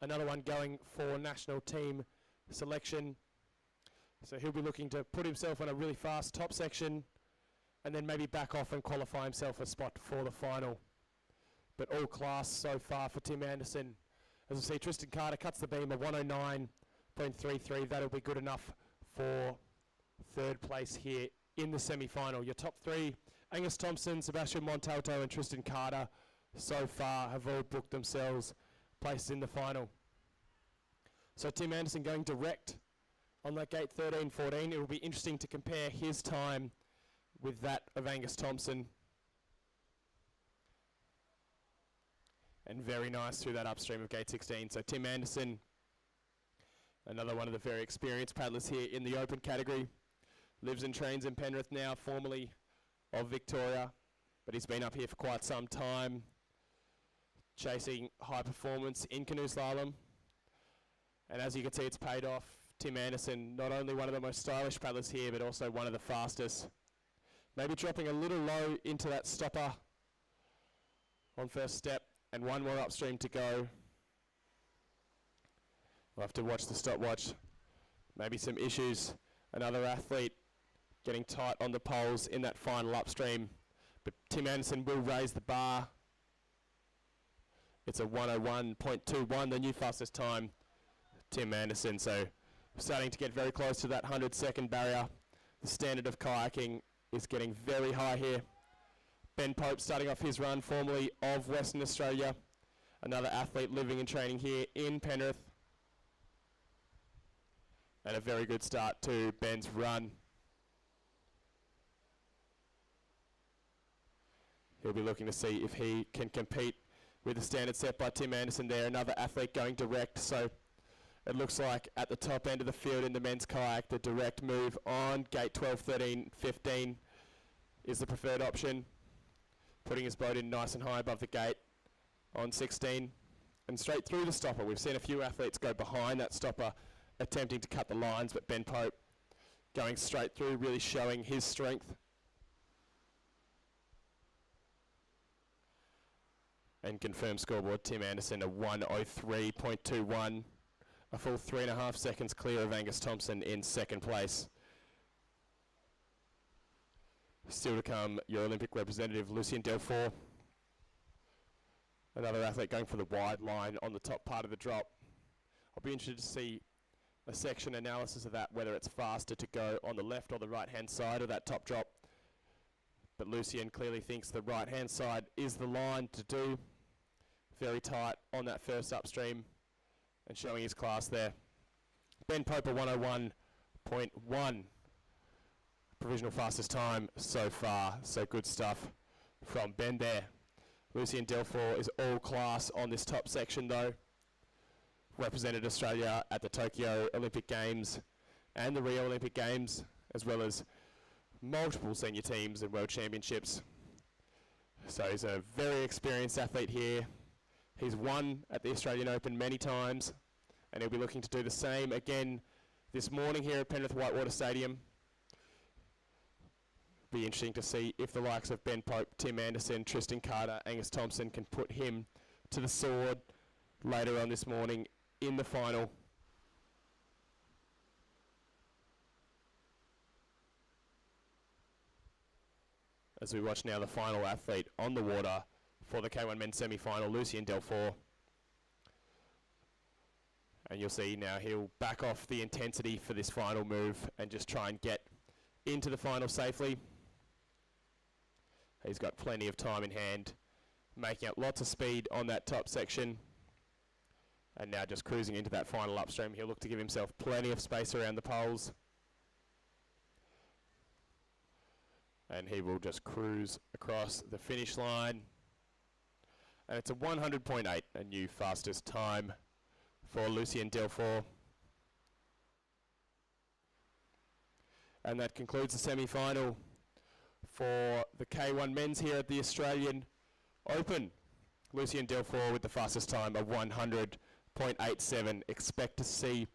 Another one going for national team selection. So he'll be looking to put himself on a really fast top section and then maybe back off and qualify himself a spot for the final. But all class so far for Tim Anderson. As we see, Tristan Carter cuts the beam of 109.33. That'll be good enough for third place here in the semi-final. Your top three, Angus Thompson, Sebastian Montalto and Tristan Carter, so far have all booked themselves places in the final. So Tim Anderson going direct on that gate 13-14. It will be interesting to compare his time with that of Angus Thompson. And very nice through that upstream of gate 16. So Tim Anderson, another one of the very experienced paddlers here in the open category. Lives and trains in Penrith now, formerly of Victoria, but he's been up here for quite some time, chasing high performance in canoe slalom. And as you can see, it's paid off. Tim Anderson, not only one of the most stylish paddlers here, but also one of the fastest. Maybe dropping a little low into that stopper on first step, and one more upstream to go. We'll have to watch the stopwatch. Maybe some issues. Another athlete getting tight on the poles in that final upstream. But Tim Anderson will raise the bar. It's a 101.21, the new fastest time, Tim Anderson. So starting to get very close to that 100-second barrier. The standard of kayaking is getting very high here. Ben Pope starting off his run, formerly of Western Australia. Another athlete living and training here in Penrith. And a very good start to Ben's run. He'll be looking to see if he can compete with the standard set by Tim Anderson there. Another athlete going direct, so it looks like at the top end of the field in the men's kayak, the direct move on gate 12, 13, 15 is the preferred option. Putting his boat in nice and high above the gate on 16 and straight through the stopper. We've seen a few athletes go behind that stopper attempting to cut the lines, but Ben Pope going straight through, really showing his strength. And confirmed scoreboard, Tim Anderson a 103.21, a full 3.5 seconds clear of Angus Thompson in second place. Still to come, your Olympic representative, Lucien Delfour. Another athlete going for the wide line on the top part of the drop. I'll be interested to see a section analysis of that, whether it's faster to go on the left or the right-hand side of that top drop. But Lucien clearly thinks the right-hand side is the line to do. Very tight on that first upstream and showing his class there. Ben Pope a 101.1. Provisional fastest time so far. So good stuff from Ben there. Lucien Delfour is all class on this top section though. Represented Australia at the Tokyo Olympic Games and the Rio Olympic Games, as well as multiple senior teams and world championships. So he's a very experienced athlete here. He's won at the Australian Open many times, and he'll be looking to do the same again this morning here at Penrith Whitewater Stadium. Be interesting to see if the likes of Ben Pope, Tim Anderson, Tristan Carter, Angus Thompson can put him to the sword later on this morning in the final. As we watch now the final athlete on the water for the K1 men's semi-final, Lucien Delfour. And you'll see now he'll back off the intensity for this final move and just try and get into the final safely. He's got plenty of time in hand, making up lots of speed on that top section. And now just cruising into that final upstream. He'll look to give himself plenty of space around the poles. And he will just cruise across the finish line. And it's a 100.8, a new fastest time for Lucien Delfour. And that concludes the semi-final for the K1 men's here at the Australian Open. Lucien Delfour with the fastest time of 100.87. Expect to see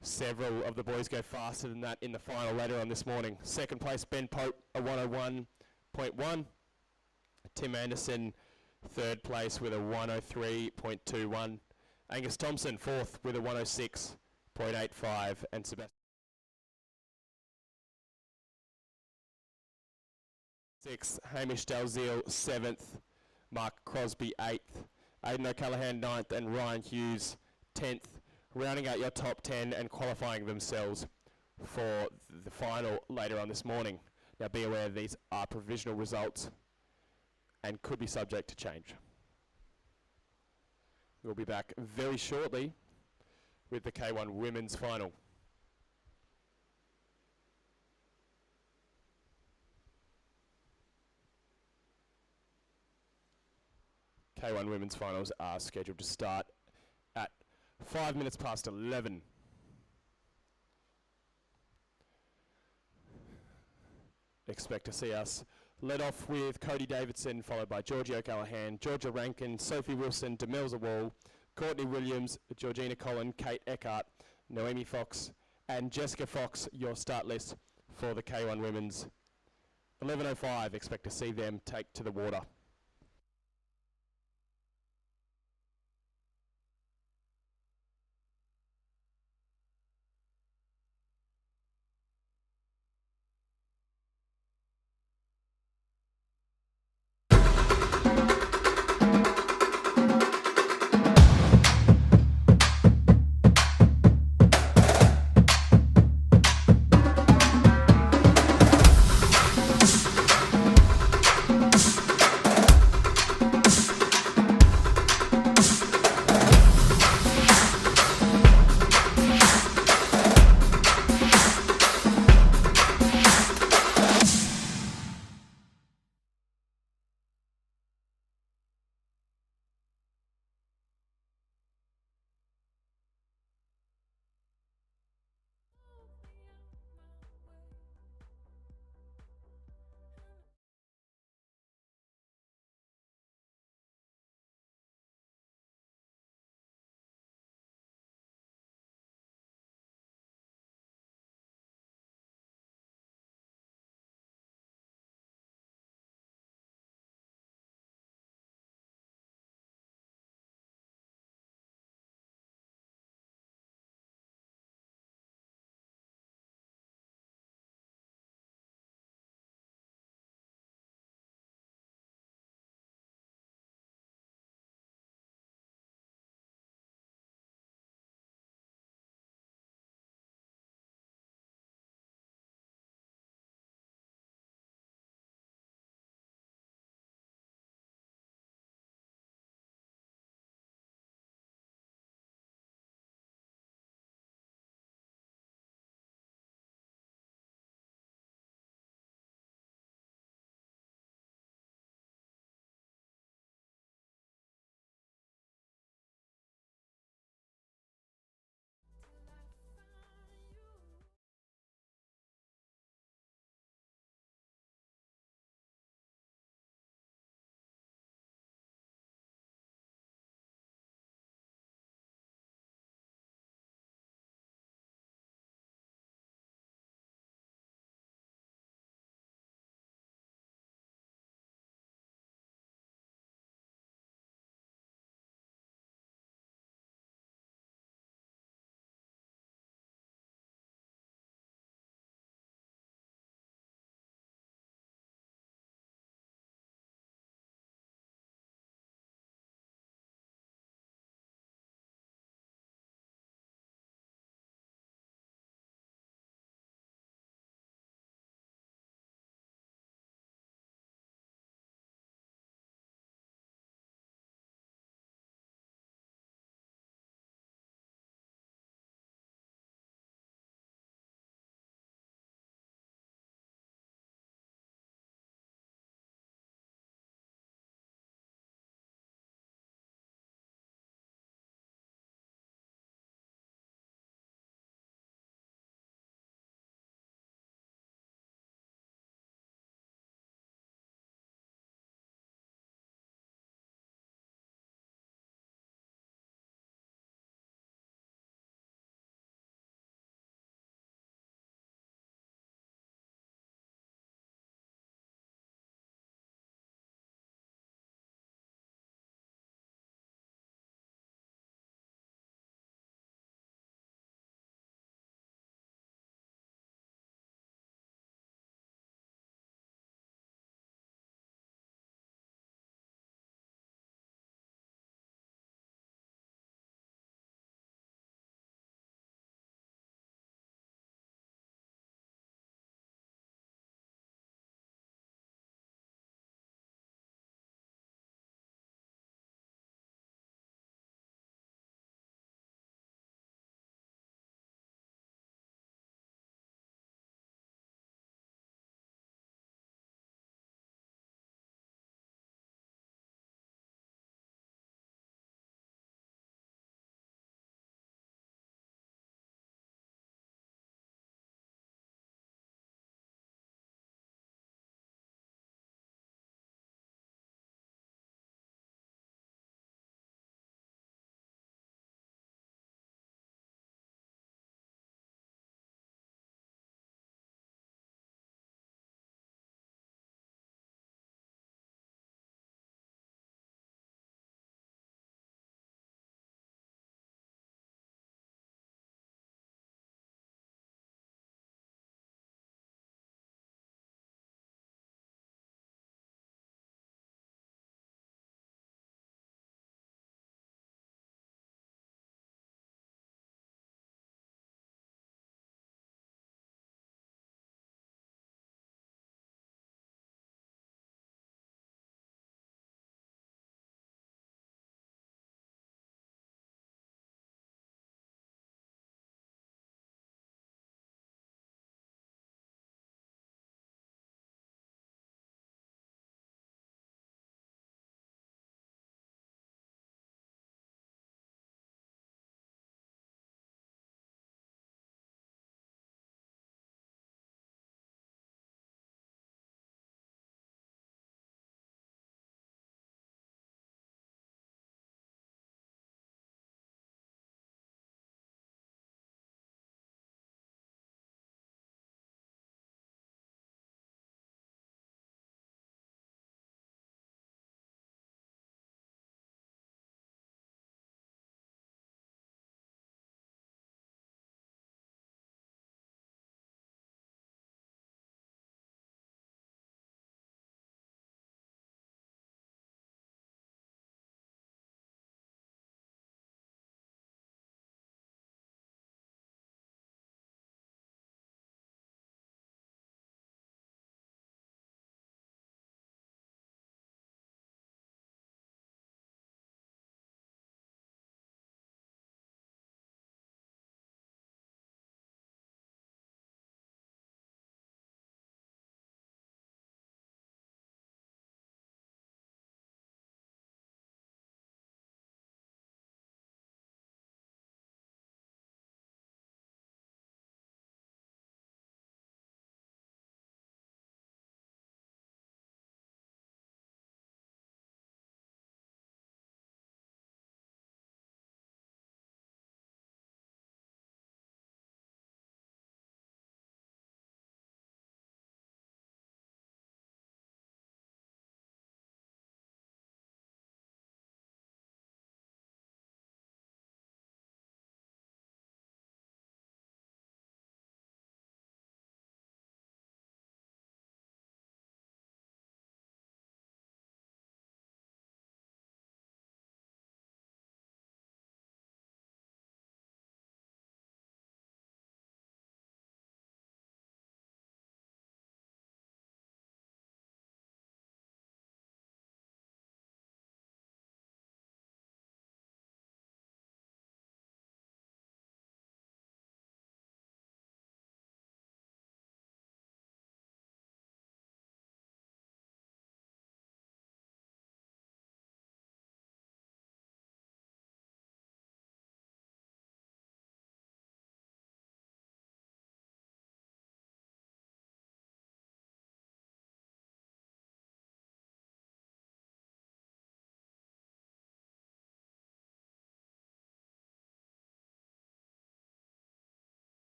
several of the boys go faster than that in the final later on this morning. Second place, Ben Pope, a 101.1. Tim Anderson, third place with a 103.21. Angus Thompson, fourth with a 106.85. And Sebastian sixth, Hamish Dalziel, seventh. Mark Crosby, eighth. Aidan O'Callaghan, ninth. And Ryan Hughes, 10th. Rounding out your top 10 and qualifying themselves for the final later on this morning. Now be aware these are provisional results and could be subject to change. We'll be back very shortly with the K1 women's final. K1 women's finals are scheduled to start at 5 minutes past 11. Expect to see us led off with Cody Davidson, followed by Georgie O'Callaghan, Georgia Rankin, Sophie Wilson, Demelza Wall, Courtney Williams, Georgina Collin, Kate Eckhart, Noemi Fox, and Jessica Fox, your start list for the K1 women's. 11:05, expect to see them take to the water.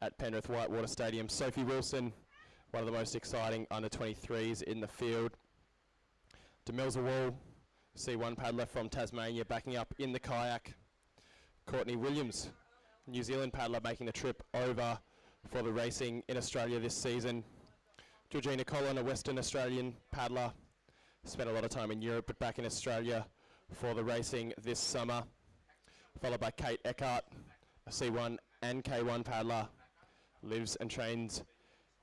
at Penrith Whitewater Stadium. Sophie Wilson, one of the most exciting under-23s in the field. Demelza Wall, C1 paddler from Tasmania, backing up in the kayak. Courtney Williams, New Zealand paddler, making the trip over for the racing in Australia this season. Georgina Collin, a Western Australian paddler, spent a lot of time in Europe but back in Australia for the racing this summer. Followed by Kate Eckhart, a C1 and K1 paddler, lives and trains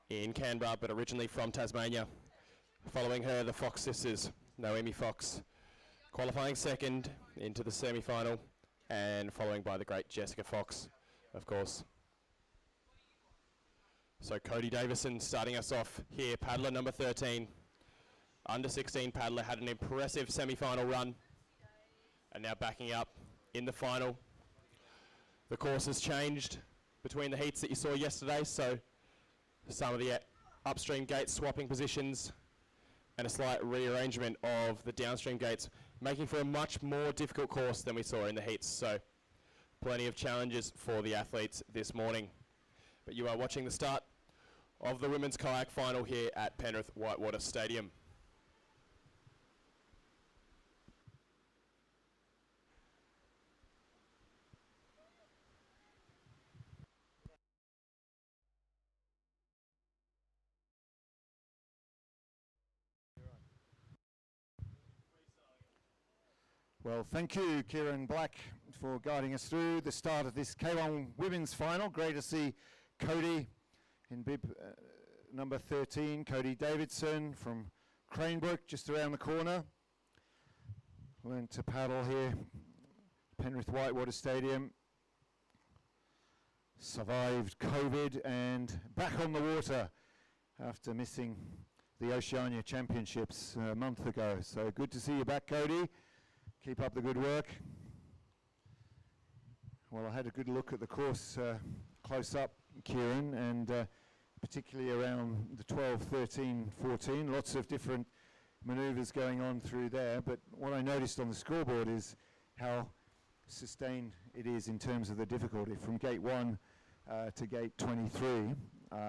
in Canberra but originally from Tasmania. Following her, the Fox sisters, Noemi Fox, qualifying second into the semi-final, and following by the great Jessica Fox, of course. So Cody Davison starting us off here, paddler number 13. Under 16 paddler, had an impressive semi-final run, and now backing up in the final. The course has changed between the heats that you saw yesterday, so some of the upstream gates swapping positions and a slight rearrangement of the downstream gates, making for a much more difficult course than we saw in the heats. So plenty of challenges for the athletes this morning. But you are watching the start of the women's kayak final here at Penrith Whitewater Stadium. Well, thank you, Kieran Black, for guiding us through the start of this K1 women's final. Great to see Cody in bib number 13, Cody Davidson from Cranebrook, just around the corner. Learned to paddle here, Penrith Whitewater Stadium. Survived COVID and back on the water after missing the Oceania Championships a month ago. So good to see you back, Cody. Keep up the good work. Well, I had a good look at the course close up, Kieran, and particularly around the 12, 13, 14. Lots of different manoeuvres going on through there. But what I noticed on the scoreboard is how sustained it is in terms of the difficulty. From gate 1 to gate 23,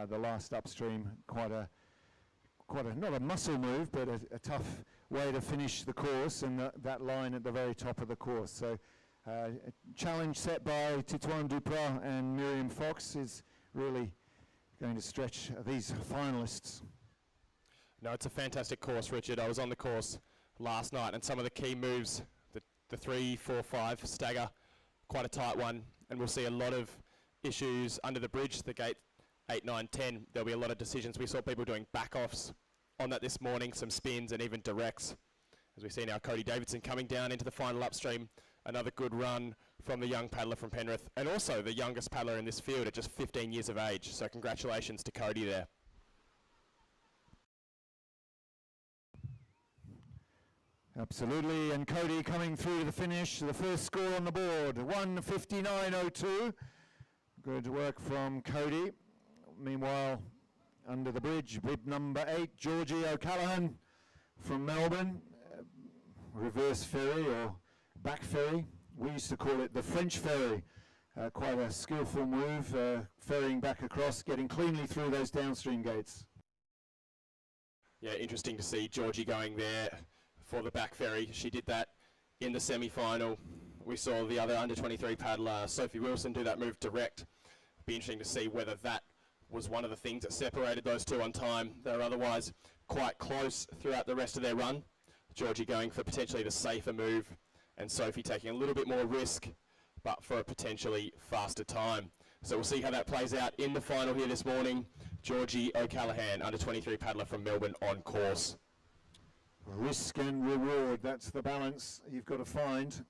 the last upstream, quite a not a muscle move, but a tough way to finish the course, and that line at the very top of the course. So a challenge set by Titouan Duprat and Miriam Fox is really going to stretch these finalists. No, it's a fantastic course, Richard. I was on the course last night, and some of the key moves, the 3, 4, 5 stagger, quite a tight one, and we'll see a lot of issues under the bridge, the gate 8, 9, 10. There'll be a lot of decisions. We saw people doing back-offs on that this morning, some spins and even directs. As we see now, Cody Davidson coming down into the final upstream. Another good run from the young paddler from Penrith, and also the youngest paddler in this field at just 15 years of age. So congratulations to Cody there. Absolutely, and Cody coming through to the finish. The first score on the board, 1:59.02. Good work from Cody. Meanwhile, under the bridge, bib number 8, Georgie O'Callaghan from Melbourne. Reverse ferry or back ferry. We used to call it the French ferry. Quite a skillful move, ferrying back across, getting cleanly through those downstream gates. Yeah, interesting to see Georgie going there for the back ferry. She did that in the semi-final. We saw the other under-23 paddler, Sophie Wilson, do that move direct. Be interesting to see whether that was one of the things that separated those two on time. They were otherwise quite close throughout the rest of their run. Georgie going for potentially the safer move, and Sophie taking a little bit more risk, but for a potentially faster time. So we'll see how that plays out in the final here this morning. Georgie O'Callaghan, under-23 paddler from Melbourne, on course. Risk and reward, that's the balance you've got to find.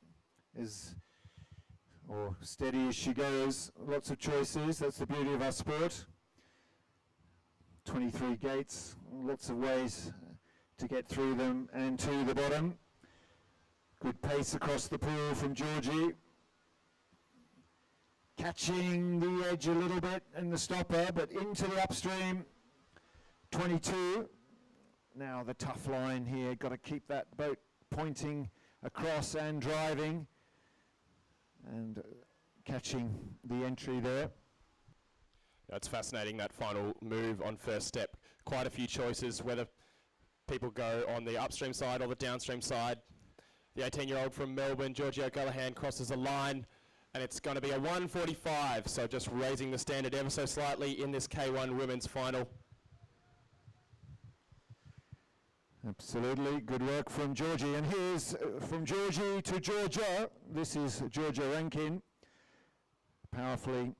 Or steady as she goes, lots of choices, that's the beauty of our sport. 23 gates, lots of ways to get through them and to the bottom. Good pace across the pool from Georgie. Catching the edge a little bit in the stopper, but into the upstream. 22. Now the tough line here, got to keep that boat pointing across and driving. And catching the entry there. That's fascinating, that final move on first step. Quite a few choices, whether people go on the upstream side or the downstream side. The 18-year-old from Melbourne, Georgia O'Callaghan, crosses the line, and it's going to be a 1:45, so just raising the standard ever so slightly in this K1 women's final. Absolutely, good work from Georgie. And here's from Georgie to Georgia. This is Georgia Rankin, powerfully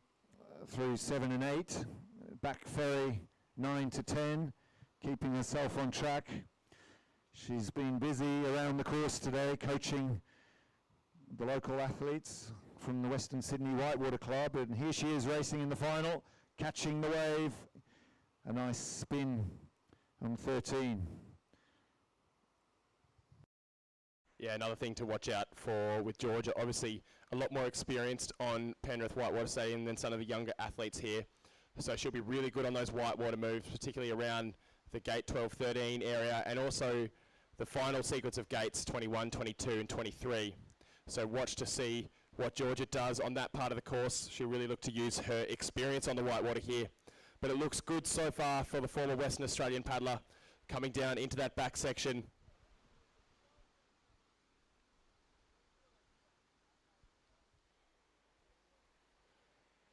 through 7 and 8. Back ferry 9 to 10, keeping herself on track. She's been busy around the course today, coaching the local athletes from the Western Sydney Whitewater Club. And here she is racing in the final, catching the wave. A nice spin on 13. Yeah, another thing to watch out for with Georgia, obviously a lot more experienced on Penrith Whitewater Stadium than some of the younger athletes here. So she'll be really good on those whitewater moves, particularly around the gate 12, 13 area, and also the final sequence of gates 21, 22 and 23. So watch to see what Georgia does on that part of the course. She'll really look to use her experience on the whitewater here. But it looks good so far for the former Western Australian paddler coming down into that back section.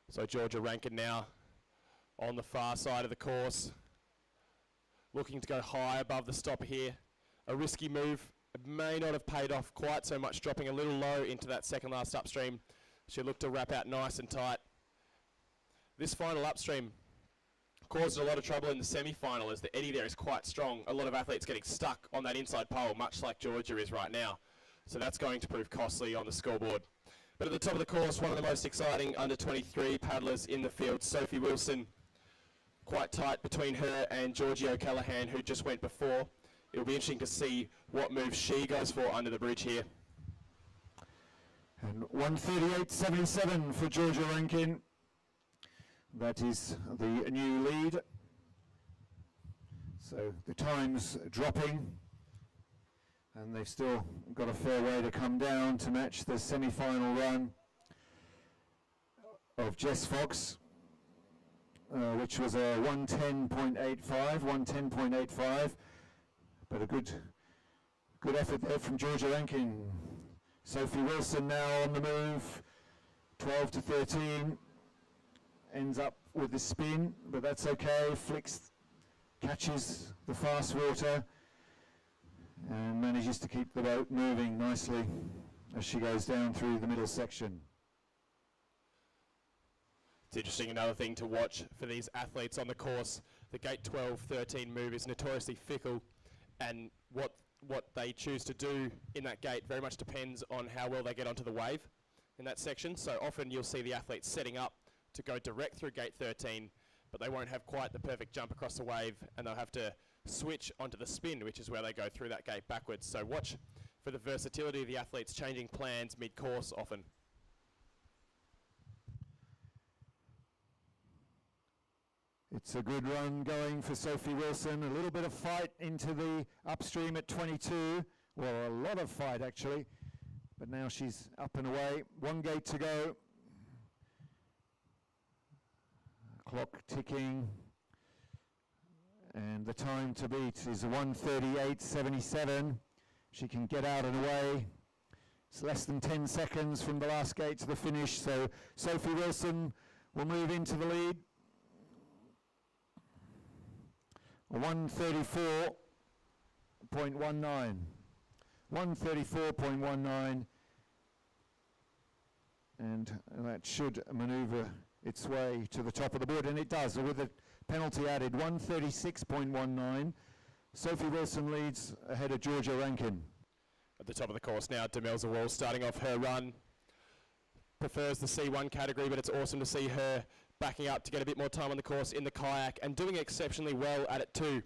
So Georgia Rankin now on the far side of the course, looking to go high above the stopper here. A risky move. It may not have paid off quite so much, dropping a little low into that second last upstream. She looked to wrap out nice and tight. This final upstream caused a lot of trouble in the semi-final as the eddy there is quite strong. A lot of athletes getting stuck on that inside pole, much like Georgia is right now. So that's going to prove costly on the scoreboard. But at the top of the course, one of the most exciting under-23 paddlers in the field, Sophie Wilson. Quite tight between her and Georgie O'Callaghan, who just went before. It'll be interesting to see what move she goes for under the bridge here. And 1:38.77 for Georgia Rankin. That is the new lead. So the time's dropping, and they've still got a fair way to come down to match the semi-final run of Jess Fox, which was a 1:10.85, but a good effort there from Georgia Rankin. Sophie Wilson now on the move, 12 to 13, ends up with the spin, but that's okay. Flicks, catches the fast water, and manages to keep the boat moving nicely as she goes down through the middle section. It's interesting, another thing to watch for these athletes on the course. The gate 12-13 move is notoriously fickle, and what they choose to do in that gate very much depends on how well they get onto the wave in that section. So often you'll see the athletes setting up to go direct through gate 13, but they won't have quite the perfect jump across the wave, and they'll have to switch onto the spin, which is where they go through that gate backwards. So watch for the versatility of the athletes changing plans mid-course often. It's a good run going for Sophie Wilson. A little bit of fight into the upstream at 22. Well, a lot of fight actually, but now she's up and away. One gate to go. Clock ticking. And the time to beat is 1:38.77. She can get out and away. It's less than 10 seconds from the last gate to the finish, so Sophie Wilson will move into the lead. 1:34.19. 1:34.19. And that should manoeuvre its way to the top of the board, and it does, with the penalty added. 1:36.19. Sophie Wilson leads ahead of Georgia Rankin. At the top of the course now, Demelza Wall starting off her run. Prefers the C1 category, but it's awesome to see her backing up to get a bit more time on the course in the kayak and doing exceptionally well at it too.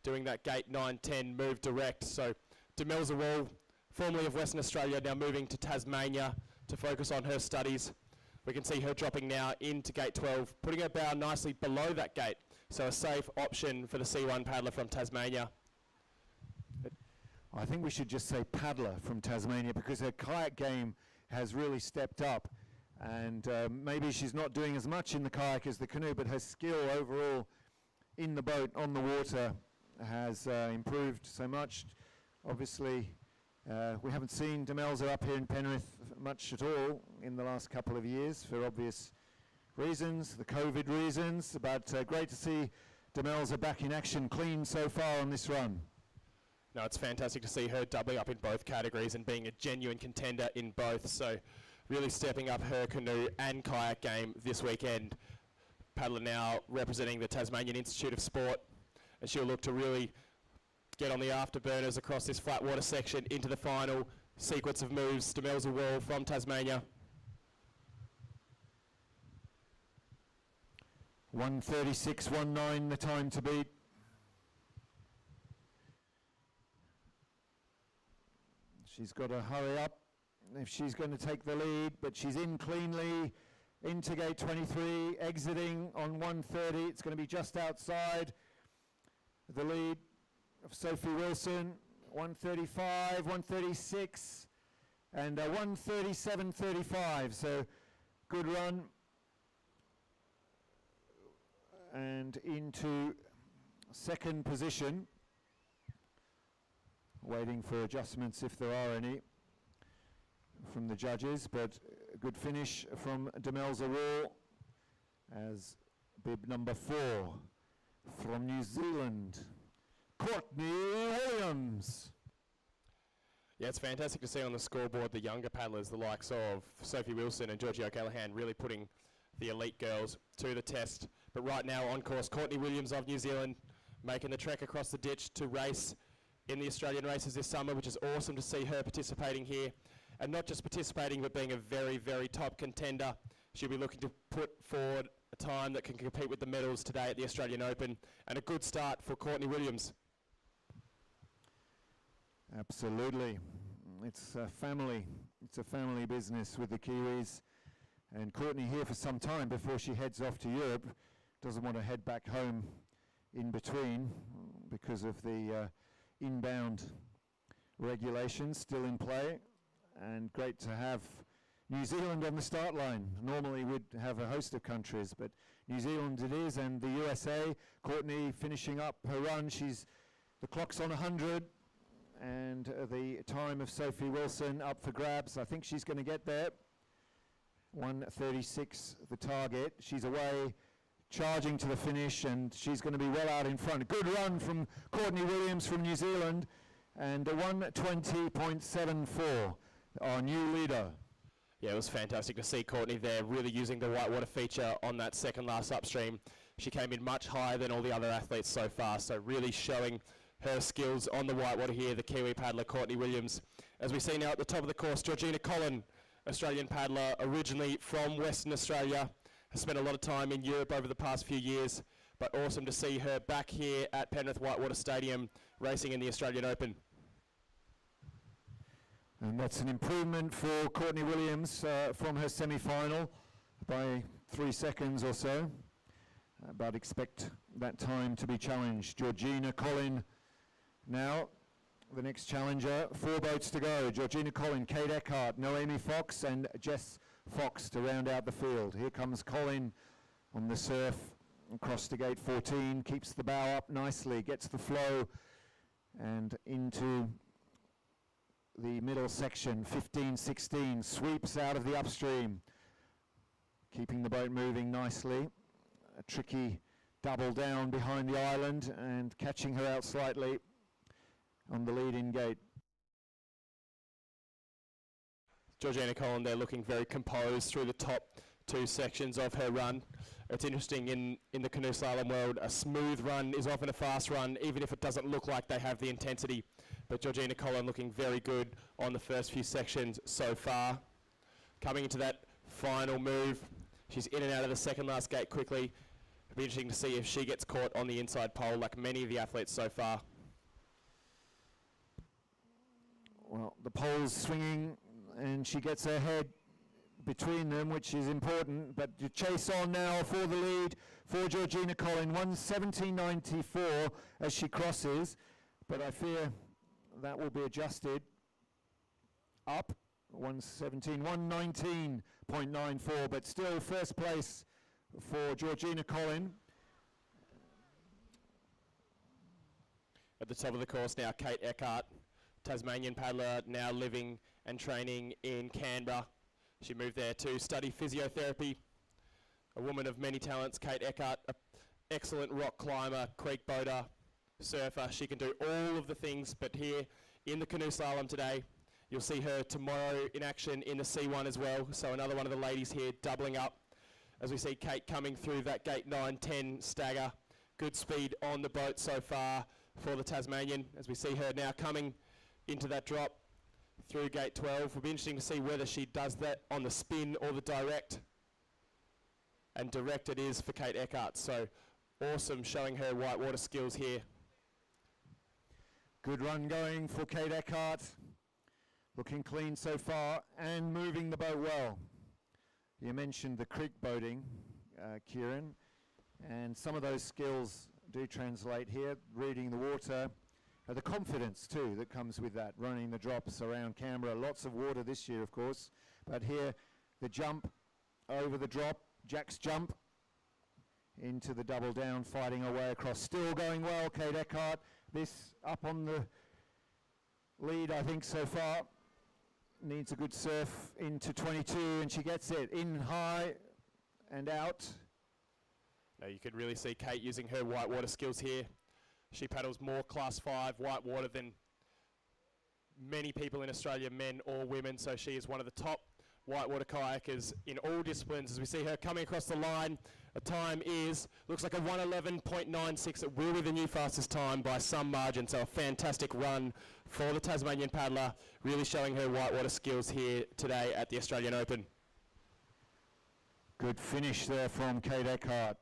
Doing that gate 9-10 move direct. So Demelza Wall, formerly of Western Australia, now moving to Tasmania to focus on her studies. We can see her dropping now into gate 12, putting her bow nicely below that gate. So a safe option for the C1 paddler from Tasmania. I think we should just say paddler from Tasmania, because her kayak game has really stepped up. And maybe she's not doing as much in the kayak as the canoe, but her skill overall in the boat, on the water, has improved so much. Obviously, we haven't seen Demelza up here in Penrith much at all in the last couple of years for obvious reasons, the COVID reasons, but great to see Demelza back in action, clean so far on this run. No, it's fantastic to see her doubling up in both categories and being a genuine contender in both. So really stepping up her canoe and kayak game this weekend. Paddler now representing the Tasmanian Institute of Sport, and she'll look to really get on the afterburners across this flat water section into the final sequence of moves. Demelza Wall from Tasmania. 1:36.19 the time to beat. She's got to hurry up if she's going to take the lead, but she's in cleanly into gate 23, exiting on 1:30. It's going to be just outside the lead of Sophie Wilson. 1:35, 1:36, and 1:37.35. So good run. And into second position, waiting for adjustments if there are any from the judges, but a good finish from Demelza Wall as bib number 4 from New Zealand, Courtney Williams. Yeah, it's fantastic to see on the scoreboard the younger paddlers, the likes of Sophie Wilson and Georgie O'Callaghan, really putting the elite girls to the test. But right now on course, Courtney Williams of New Zealand making the trek across the ditch to race in the Australian races this summer, which is awesome to see her participating here. And not just participating, but being a very, very top contender. She'll be looking to put forward a time that can compete with the medals today at the Australian Open. And a good start for Courtney Williams. Absolutely. It's a family. It's a family business with the Kiwis. And Courtney here for some time before she heads off to Europe. Doesn't want to head back home in between because of the inbound regulations still in play. And great to have New Zealand on the start line. Normally we'd have a host of countries, but New Zealand it is, and the USA. Courtney finishing up her run. The clock's on 100, and the time of Sophie Wilson up for grabs. I think she's going to get there. 1:36 the target. She's away, charging to the finish, and she's going to be well out in front. Good run from Courtney Williams from New Zealand, and a 1:20.74, our new leader. Yeah, it was fantastic to see Courtney there really using the whitewater feature on that second last upstream. She came in much higher than all the other athletes so far, so really showing her skills on the whitewater here, the Kiwi paddler Courtney Williams. As we see now at the top of the course, Georgina Collin, Australian paddler originally from Western Australia, has spent a lot of time in Europe over the past few years, but awesome to see her back here at Penrith Whitewater Stadium racing in the Australian Open. And that's an improvement for Courtney Williams from her semi-final by 3 seconds or so, but expect that time to be challenged. Georgina Collin now, the next challenger. 4 boats to go. Georgina Collin, Kate Eckhart, Noemi Fox and Jess Fox to round out the field. Here comes Collin on the surf across to gate 14, keeps the bow up nicely, gets the flow and into the middle section. 15-16, sweeps out of the upstream, keeping the boat moving nicely. A tricky double down behind the island and catching her out slightly on the lead-in gate. Georgina Collin there looking very composed through the top 2 sections of her run. It's interesting in the canoe slalom world, a smooth run is often a fast run, even if it doesn't look like they have the intensity. But Georgina Collin looking very good on the first few sections so far. Coming into that final move, she's in and out of the second last gate quickly. It'll be interesting to see if she gets caught on the inside pole like many of the athletes so far. Well, the pole's swinging and she gets her head between them, which is important, but to chase on now for the lead for Georgina Collin. 1:17.94 as she crosses, but I fear that will be adjusted up 117, 119.94, but still first place for Georgina Collin. At the top of the course now, Kate Eckhart, Tasmanian paddler, now living and training in Canberra. She moved there to study physiotherapy. A woman of many talents, Kate Eckhart, an excellent rock climber, creek boater, surfer. She can do all of the things, but here in the canoe slalom today, you'll see her tomorrow in action in the C1 as well. So another one of the ladies here doubling up as we see Kate coming through that gate 9-10 stagger. Good speed on the boat so far for the Tasmanian as we see her now coming into that drop through gate 12. Will be interesting to see whether she does that on the spin or the direct. And direct it is for Kate Eckhart. So awesome showing her whitewater skills here. Good run going for Kate Eckhart. Looking clean so far and moving the boat well. You mentioned the creek boating, Kieran, and some of those skills do translate here, reading the water. The confidence too that comes with that, running the drops around Canberra. Lots of water this year, of course, but here the jump over the drop, Jack's jump into the double down, fighting her way across. Still going well, Kate Eckhart. This up on the lead, I think, so far. Needs a good surf into 22, and she gets it in high and out. Now you can really see Kate using her whitewater skills here. She paddles more class 5 whitewater than many people in Australia, men or women, so she is one of the top whitewater kayakers in all disciplines. As we see her coming across the line, the time looks like a 111.96. It will be the new fastest time by some margin, so a fantastic run for the Tasmanian paddler, really showing her whitewater skills here today at the Australian Open. Good finish there from Kate Eckhart.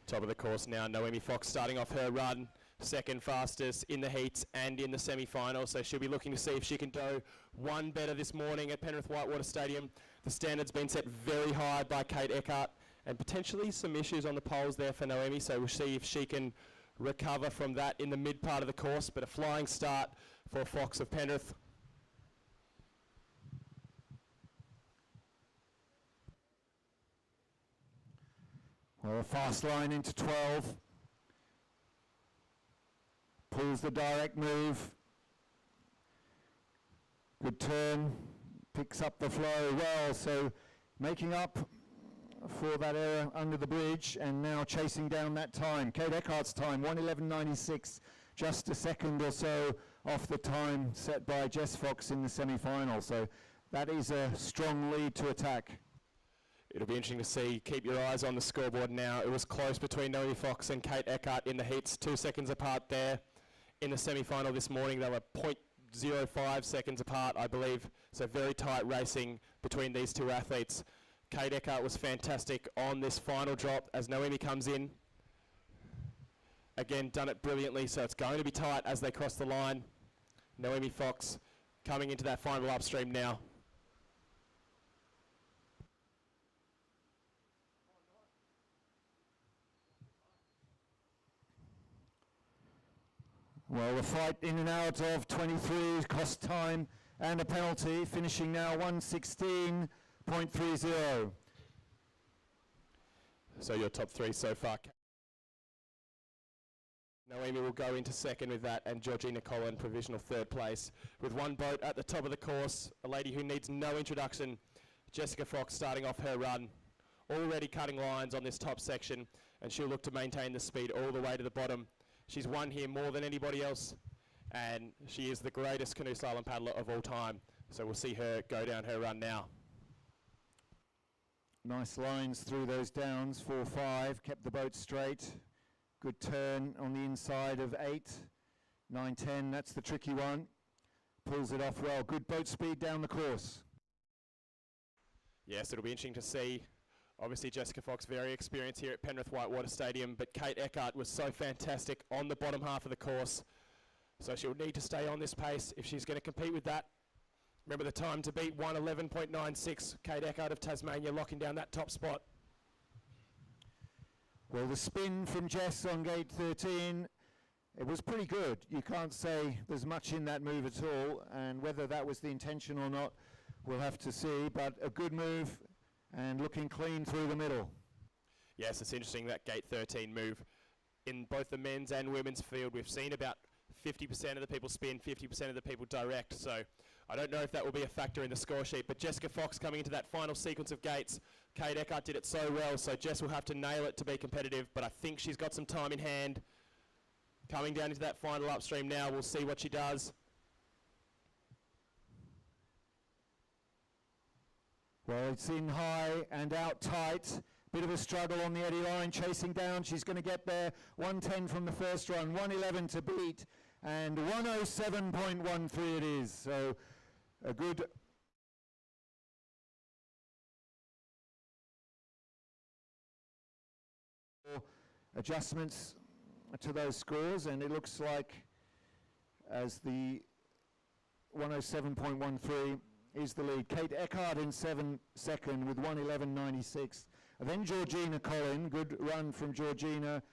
Top of the course now, Noemi Fox starting off her run, second fastest in the heats and in the semi-final, so she'll be looking to see if she can do one better this morning at Penrith Whitewater Stadium. The standard's been set very high by Kate Eckhart, and potentially some issues on the poles there for Noemi, so we'll see if she can recover from that in the mid part of the course, but a flying start for Fox of Penrith. Well, a fast line into 12. Pulls the direct move. Good turn. Picks up the flow well, so making up for that error under the bridge and now chasing down that time. Kate Eckhart's time, 1:11.96, just a second or so off the time set by Jess Fox in the semi-final. So that is a strong lead to attack. It'll be interesting to see. Keep your eyes on the scoreboard now. It was close between Noemi Fox and Kate Eckhart in the heats, 2 seconds apart there. In the semi-final this morning, they were 0.05 seconds apart, I believe. So very tight racing between these two athletes. Kate Eckhart was fantastic on this final drop as Noemi comes in. Again, done it brilliantly, so it's going to be tight as they cross the line. Noemi Fox coming into that final upstream now. Well, the fight in and out of 23 cost time and a penalty, finishing now 1:16.30. So your top three so far. Noemi will go into second with that, and Georgina Collin provisional third place. With one boat at the top of the course, a lady who needs no introduction, Jessica Fox starting off her run. Already cutting lines on this top section, and she'll look to maintain the speed all the way to the bottom. She's won here more than anybody else, and she is the greatest canoe slalom paddler of all time. So we'll see her go down her run now. Nice lines through those downs, 4-5, kept the boat straight. Good turn on the inside of 8, 9-10, that's the tricky one. Pulls it off well, good boat speed down the course. Yes, it'll be interesting to see. Obviously, Jessica Fox, very experienced here at Penrith Whitewater Stadium, but Kate Eckhart was so fantastic on the bottom half of the course. So she'll need to stay on this pace if she's going to compete with that. Remember the time to beat, 1:11.96. Kate Eckhart of Tasmania locking down that top spot. Well, the spin from Jess on gate 13 it was pretty good. You can't say there's much in that move at all, and whether that was the intention or not, we'll have to see, but a good move and looking clean through the middle. Yes, it's interesting, that gate 13 move. In both the men's and women's field, we've seen about 50% of the people spin, 50% of the people direct, so I don't know if that will be a factor in the score sheet, but Jessica Fox coming into that final sequence of gates. Kate Eckhart did it so well, so Jess will have to nail it to be competitive, but I think she's got some time in hand. Coming down into that final upstream now, we'll see what she does. Well, it's in high and out tight. Bit of a struggle on the Eddie line, chasing down. She's going to get there. 110 from the first run, 111 to beat, and 107.13 it is. So a good adjustments to those scores, and it looks like as the 107.13 is the lead. Kate Eckhart in second with 111.96. Then Georgina Collin, good run from Georgina,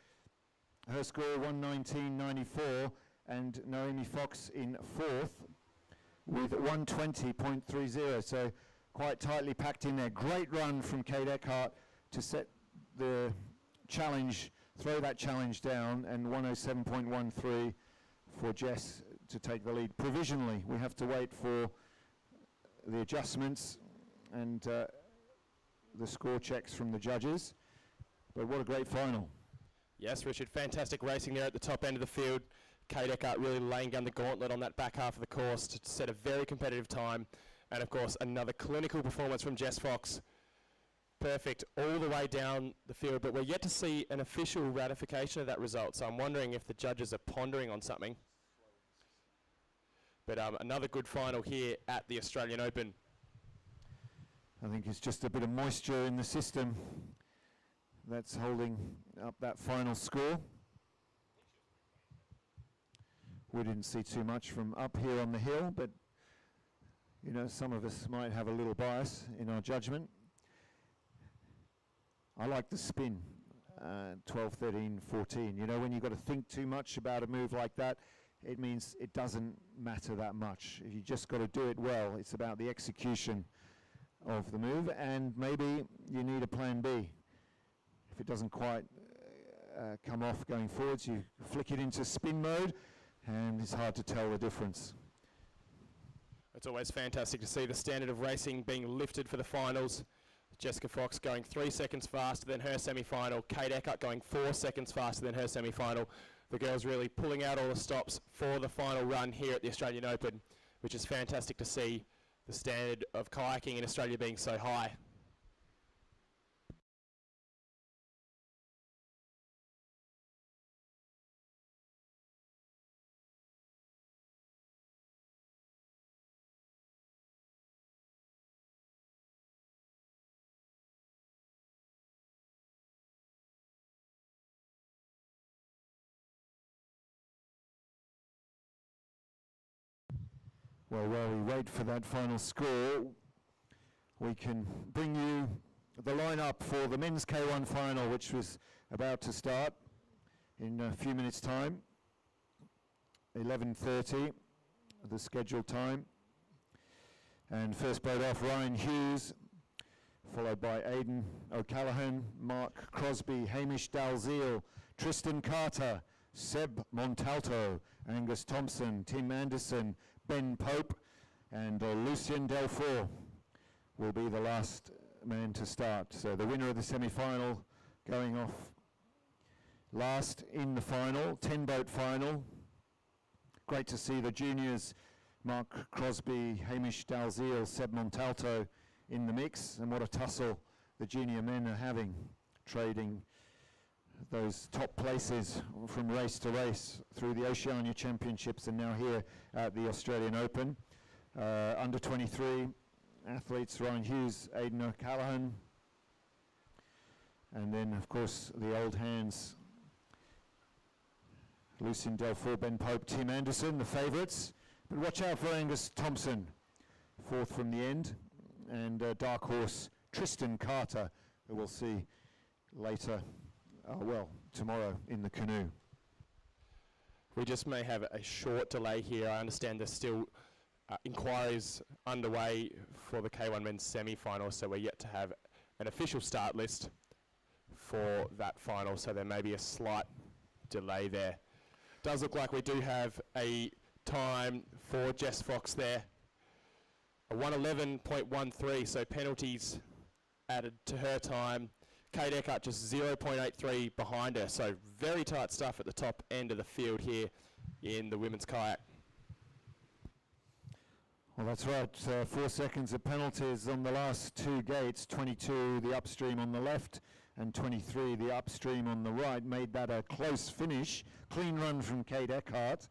her score 119.94, and Naomi Fox in fourth with 120.30, so quite tightly packed in there. Great run from Kate Eckhart to set the challenge, throw that challenge down, and 107.13 for Jess to take the lead. Provisionally, we have to wait for the adjustments and the score checks from the judges, but what a great final. Yes, Richard, fantastic racing there at the top end of the field. Kate Eckhart really laying down the gauntlet on that back half of the course to set a very competitive time, and of course another clinical performance from Jess Fox. Perfect all the way down the field, but we're yet to see an official ratification of that result, so I'm wondering if the judges are pondering on something. But another good final here at the Australian Open. I think it's just a bit of moisture in the system that's holding up that final score. We didn't see too much from up here on the hill, but you know, some of us might have a little bias in our judgment. I like the spin, 12, 13, 14. You know, when you've got to think too much about a move like that, it means it doesn't matter that much. You just got to do it well. It's about the execution of the move, and maybe you need a plan B. If it doesn't quite come off going forwards, you flick it into spin mode, and it's hard to tell the difference. It's always fantastic to see the standard of racing being lifted for the finals. Jessica Fox going 3 seconds faster than her semi-final. Kate Eckhart going 4 seconds faster than her semi-final. The girls really pulling out all the stops for the final run here at the Australian Open, which is fantastic to see the standard of kayaking in Australia being so high. Well, while we wait for that final score, we can bring you the lineup for the men's K1 final, which was about to start in a few minutes' time. 11:30, the scheduled time. And first boat off, Ryan Hughes, followed by Aidan O'Callaghan, Mark Crosby, Hamish Dalziel, Tristan Carter, Seb Montalto, Angus Thompson, Tim Anderson, Ben Pope, and Lucien Delfour will be the last man to start. So the winner of the semi-final going off last in the final, 10-boat final. Great to see the juniors, Mark Crosby, Hamish Dalziel, Seb Montalto in the mix, and what a tussle the junior men are having, trading those top places from race to race through the Oceania Championships and now here at the Australian Open. Under 23 athletes, Ryan Hughes, Aidan O'Callaghan, and then of course the old hands, Lucien Delfour, Ben Pope, Tim Anderson, the favourites. But watch out for Angus Thompson, fourth from the end, and dark horse Tristan Carter, who we'll see later, well, tomorrow in the canoe. We just may have a short delay here. I understand there's still inquiries underway for the K1 men's semi-final, so we're yet to have an official start list for that final, so there may be a slight delay there. Does look like we do have a time for Jess Fox there. A 1:11.13, so penalties added to her time. Kate Eckhart just 0.83 behind her, so very tight stuff at the top end of the field here in the women's kayak. Well, that's right. 4 seconds of penalties on the last two gates, 22 the upstream on the left and 23 the upstream on the right, made that a close finish. Clean run from Kate Eckhart.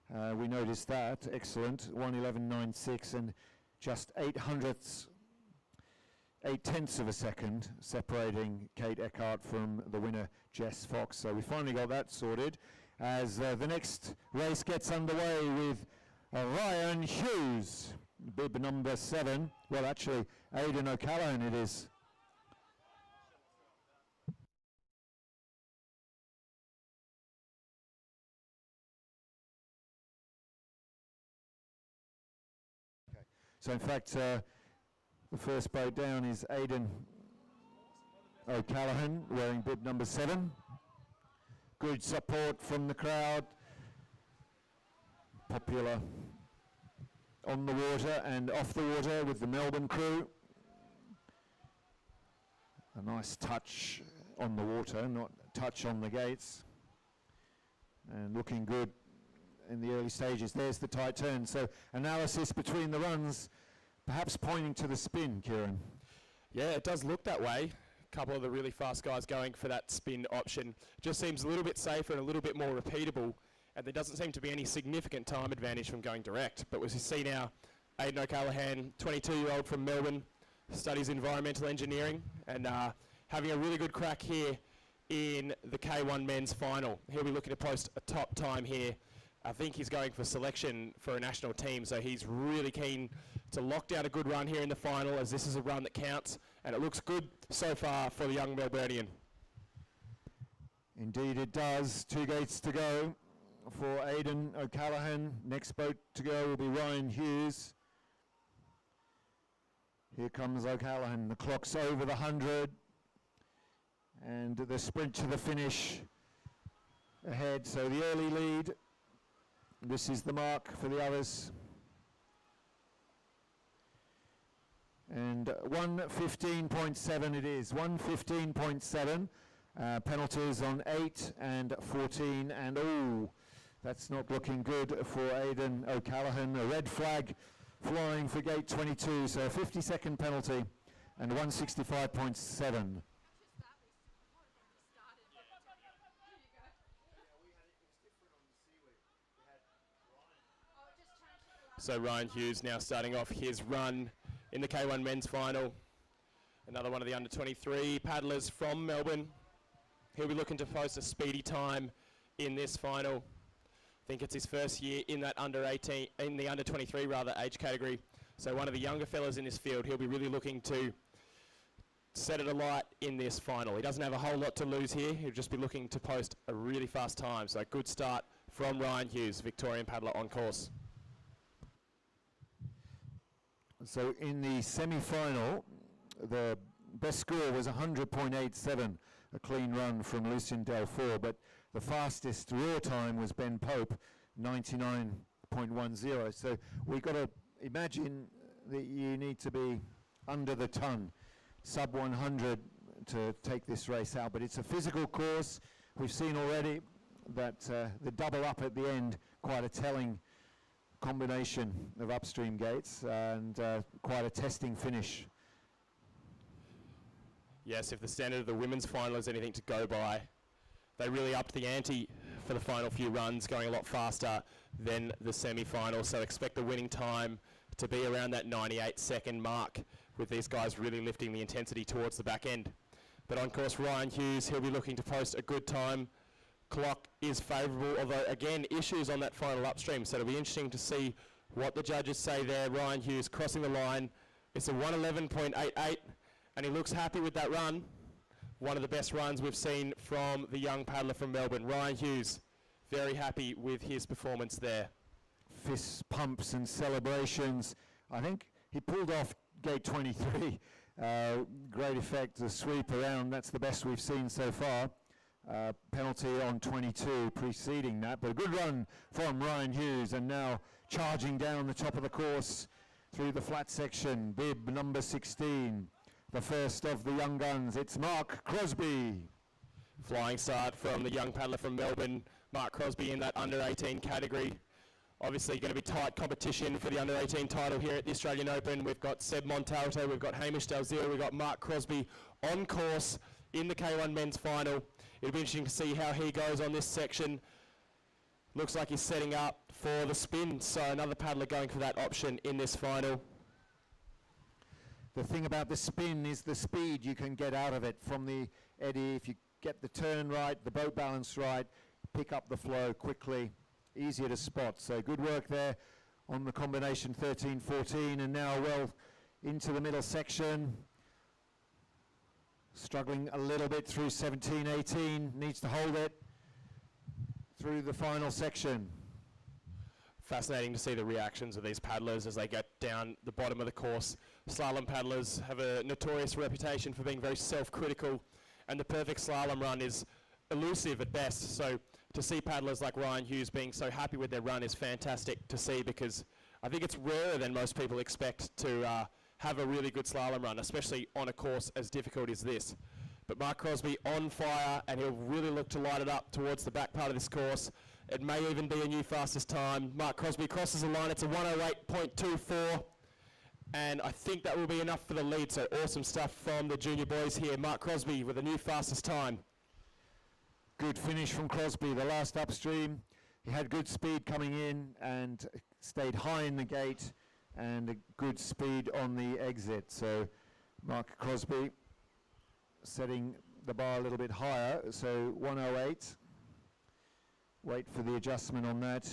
We noticed that. Excellent. 1:11.96 and just 8/10ths of a second separating Kate Eckhart from the winner, Jess Fox. So we finally got that sorted as the next race gets underway with Ryan Hughes, bib number 7. Well, actually, Aidan O'Callaghan it is. Okay. So in fact, the first boat down is Aidan O'Callaghan wearing bib number 7. Good support from the crowd. Popular on the water and off the water with the Melbourne crew. A nice touch on the water, not touch on the gates. And looking good in the early stages. There's the tight turn. So analysis between the runs, perhaps pointing to the spin, Kieran. Yeah, it does look that way. A couple of the really fast guys going for that spin option. Just seems a little bit safer and a little bit more repeatable. And there doesn't seem to be any significant time advantage from going direct. But we see now Aidan O'Callaghan, 22-year-old from Melbourne, studies environmental engineering, and having a really good crack here in the K1 men's final. He'll be looking to post a top time here. I think he's going for selection for a national team, so he's really keen to lock down a good run here in the final, as this is a run that counts, and it looks good so far for the young Melburnian. Indeed it does. 2 gates to go for Aidan O'Callaghan. Next boat to go will be Ryan Hughes. Here comes O'Callaghan. The clock's over the 100. And the sprint to the finish ahead. So the early lead. This is the mark for the others. And 1:15.7 it is. 1:15.7. Penalties on 8 and 14. And oh, that's not looking good for Aidan O'Callaghan. A red flag flying for gate 22, so a 50-second penalty and 1:65.7. So Ryan Hughes now starting off his run in the K1 men's final. Another one of the under-23 paddlers from Melbourne. He'll be looking to post a speedy time in this final. I think it's his first year in that under-18, in the under-23 rather, age category. So one of the younger fellas in this field, he'll be really looking to set it alight in this final. He doesn't have a whole lot to lose here. He'll just be looking to post a really fast time. So good start from Ryan Hughes, Victorian paddler on course. So in the semi-final, the best score was 100.87, a clean run from Lucien Delfour, but the fastest raw time was Ben Pope, 99.10. So we've got to imagine that you need to be under the ton, sub 100 to take this race out. But it's a physical course. We've seen already that the double up at the end, quite a telling combination of upstream gates and quite a testing finish. Yes, if the standard of the women's final is anything to go by, they really upped the ante for the final few runs, going a lot faster than the semi-final. So expect the winning time to be around that 98-second mark, with these guys really lifting the intensity towards the back end. But on course, Ryan Hughes, he'll be looking to post a good time. Clock is favourable, although again, issues on that final upstream. So it'll be interesting to see what the judges say there. Ryan Hughes crossing the line. It's a 1:11.88, and he looks happy with that run. One of the best runs we've seen from the young paddler from Melbourne. Ryan Hughes very happy with his performance there. Fist pumps and celebrations. I think he pulled off gate 23. Great effect, the sweep around, that's the best we've seen so far. Penalty on 22 preceding that, but a good run from Ryan Hughes, and now charging down the top of the course through the flat section, bib number 16, the first of the young guns. It's Mark Crosby. Flying start from the young paddler from Melbourne, Mark Crosby, in that under 18 category. Obviously going to be tight competition for the under 18 title here at the Australian Open. We've got Seb Montalto, we've got Hamish Dalziel, we've got Mark Crosby on course in the K1 men's final. It'll be interesting to see how he goes on this section. Looks like he's setting up for the spin, so another paddler going for that option in this final. The thing about the spin is the speed you can get out of it from the eddy. If you get the turn right, the boat balance right, pick up the flow quickly, easier to spot. So good work there on the combination 13-14, and now well into the middle section. Struggling a little bit through 17-18, needs to hold it through the final section. Fascinating to see the reactions of these paddlers as they get down the bottom of the course. Slalom paddlers have a notorious reputation for being very self-critical, and the perfect slalom run is elusive at best. So to see paddlers like Ryan Hughes being so happy with their run is fantastic to see, because I think it's rarer than most people expect to have a really good slalom run, especially on a course as difficult as this. But Mark Crosby on fire, and he'll really look to light it up towards the back part of this course. It may even be a new fastest time. Mark Crosby crosses the line. It's a 1:08.24, and I think that will be enough for the lead. So awesome stuff from the junior boys here. Mark Crosby with a new fastest time. Good finish from Crosby, the last upstream. He had good speed coming in and stayed high in the gate, and a good speed on the exit. So Mark Crosby setting the bar a little bit higher, so 1:08. Wait for the adjustment on that.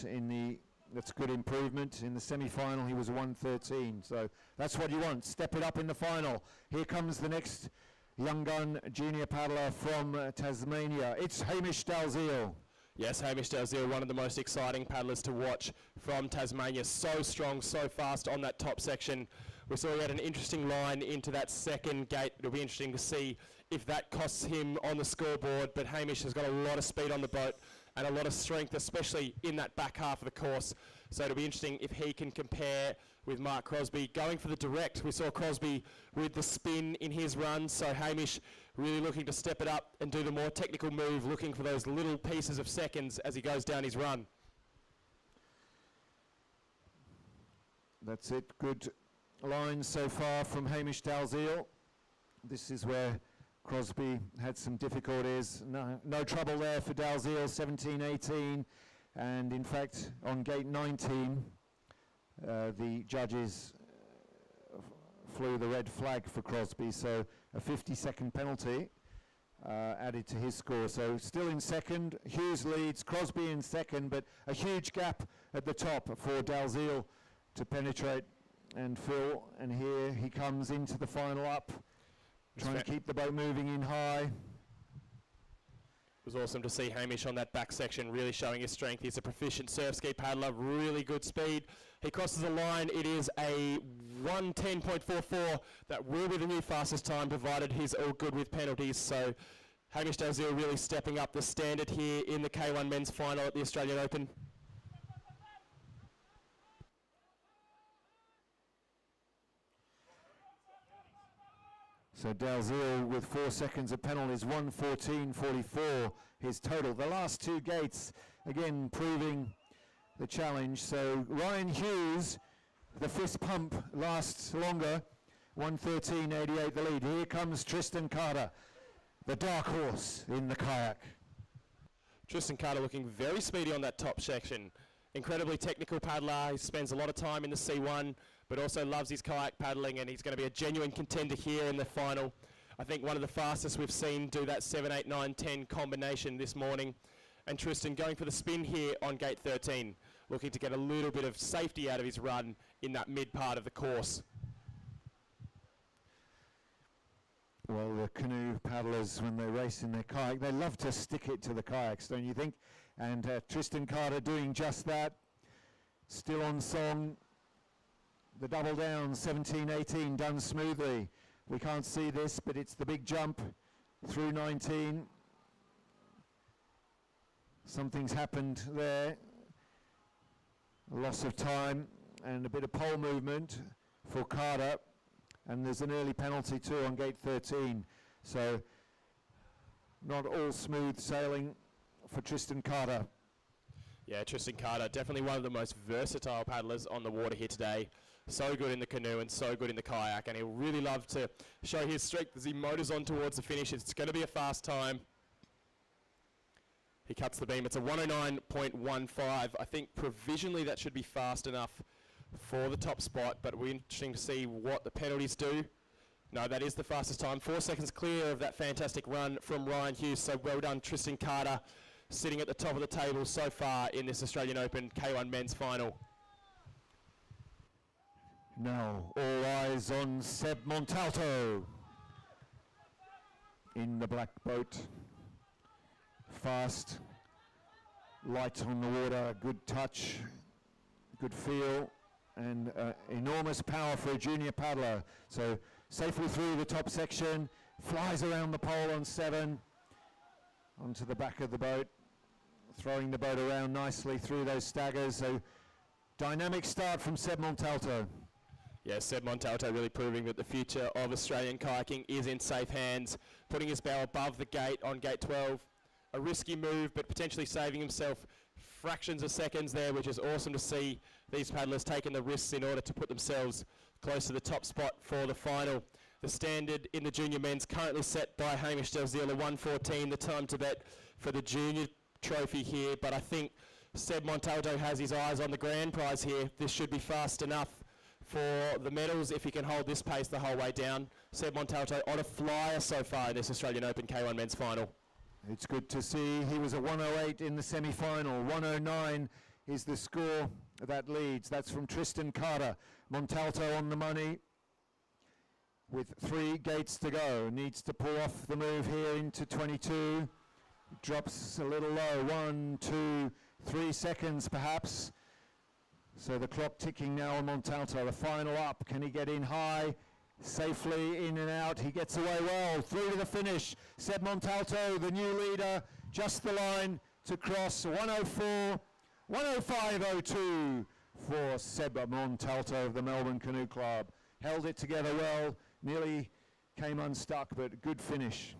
That's good improvement. In the semi-final he was 1:13, so that's what you want. Step it up in the final. Here comes the next young gun junior paddler from Tasmania. It's Hamish Dalziel. Yes, Hamish Dalziel, one of the most exciting paddlers to watch from Tasmania. So strong, so fast on that top section. We saw he had an interesting line into that second gate. It'll be interesting to see if that costs him on the scoreboard, but Hamish has got a lot of speed on the boat and a lot of strength, especially in that back half of the course. So it'll be interesting if he can compare with Mark Crosby. Going for the direct, we saw Crosby with the spin in his run, so Hamish really looking to step it up and do the more technical move, looking for those little pieces of seconds as he goes down his run. That's it, good lines so far from Hamish Dalziel. This is where Crosby had some difficulties. No trouble there for Dalziel, 17-18, and in fact on gate 19 the judges flew the red flag for Crosby, so a 50-second penalty added to his score. So still in second, Hughes leads, Crosby in second, but a huge gap at the top for Dalziel to penetrate and fill, and here he comes into the final up, trying to keep the boat moving in high. It was awesome to see Hamish on that back section really showing his strength. He's a proficient surf ski paddler, really good speed. He crosses the line. It is a 1:10.44. That will be the new fastest time, provided he's all good with penalties. So Hamish Dalziel really stepping up the standard here in the K1 men's final at the Australian Open. So Dalziel with 4 seconds of penalties, 1:14.44 his total. The last two gates, again, proving the challenge. So Ryan Hughes, the fist pump lasts longer, 1:13.88 the lead. Here comes Tristan Carter, the dark horse in the kayak. Tristan Carter looking very speedy on that top section. Incredibly technical paddler. He spends a lot of time in the C1, but also loves his kayak paddling, and he's going to be a genuine contender here in the final. I think one of the fastest we've seen do that 7, 8, 9, 10 combination this morning. And Tristan going for the spin here on gate 13, looking to get a little bit of safety out of his run in that mid part of the course. Well, the canoe paddlers, when they race in their kayak, they love to stick it to the kayaks, don't you think? And Tristan Carter doing just that. Still on song. The double down, 17-18, done smoothly. We can't see this, but it's the big jump through 19. Something's happened there. A loss of time and a bit of pole movement for Carter. And there's an early penalty too on gate 13. So not all smooth sailing for Tristan Carter. Yeah, Tristan Carter, definitely one of the most versatile paddlers on the water here today. So good in the canoe and so good in the kayak, and he'll really love to show his strength as he motors on towards the finish. It's going to be a fast time. He cuts the beam. It's a 109.15. I think provisionally that should be fast enough for the top spot, but we're interesting to see what the penalties do. No, that is the fastest time. 4 seconds clear of that fantastic run from Ryan Hughes. So well done, Tristan Carter, sitting at the top of the table so far in this Australian Open K1 men's final. Now, all eyes on Seb Montalto in the black boat. Fast, light on the water, good touch, good feel, and enormous power for a junior paddler. So safely through the top section, flies around the pole on 7, onto the back of the boat, throwing the boat around nicely through those staggers. So dynamic start from Seb Montalto. Yeah, Seb Montalto really proving that the future of Australian kayaking is in safe hands, putting his bow above the gate on gate 12. A risky move, but potentially saving himself fractions of seconds there, which is awesome to see these paddlers taking the risks in order to put themselves close to the top spot for the final. The standard in the junior men's currently set by Hamish Delzila, 1:14, the time to bet for the junior trophy here, but I think Seb Montalto has his eyes on the grand prize here. This should be fast enough for the medals if he can hold this pace the whole way down. Seb Montalto on a flyer so far in this Australian Open K1 men's final. It's good to see. He was a 108 in the semi-final. 109 is the score that leads. That's from Tristan Carter. Montalto on the money with 3 gates to go. Needs to pull off the move here into 22. Drops a little low. 1, 2, 3 seconds perhaps. So the clock ticking now on Montalto. The final up. Can he get in high? Safely in and out. He gets away well. Through to the finish. Seb Montalto, the new leader. Just the line to cross. 104, 105.02 for Seb Montalto of the Melbourne Canoe Club. Held it together well. Nearly came unstuck, but good finish.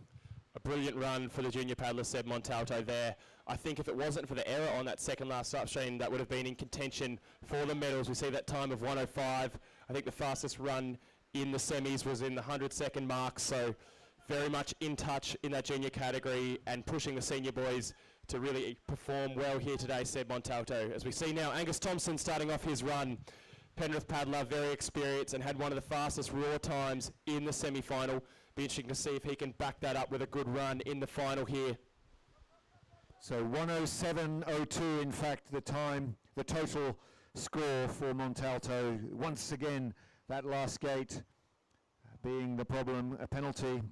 A brilliant run for the junior paddler Seb Montalto there. I think if it wasn't for the error on that second last upstream, that would have been in contention for the medals. We see that time of 105. I think the fastest run in the semis was in the 100-second mark, so very much in touch in that junior category and pushing the senior boys to really perform well here today, Seb Montalto. As we see now, Angus Thompson starting off his run. Penrith paddler, very experienced, and had one of the fastest raw times in the semi-final. Be interesting to see if he can back that up with a good run in the final here. So 107.02, in fact, the time, the total score for Montalto. Once again, that last gate being the problem, a penalty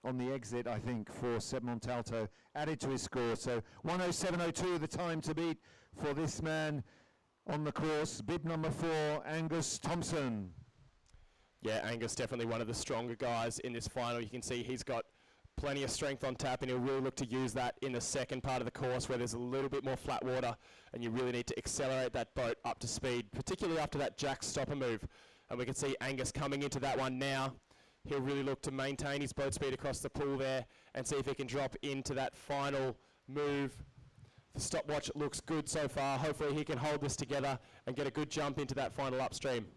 on the exit, I think, for Seb Montalto, added to his score. So 107.02, the time to beat for this man on the course. Bib number 4, Angus Thompson. Yeah, Angus definitely one of the stronger guys in this final. You can see he's got plenty of strength on tap, and he'll really look to use that in the second part of the course where there's a little bit more flat water and you really need to accelerate that boat up to speed, particularly after that jack stopper move. And we can see Angus coming into that one now. He'll really look to maintain his boat speed across the pool there and see if he can drop into that final move. The stopwatch looks good so far. Hopefully he can hold this together and get a good jump into that final upstream.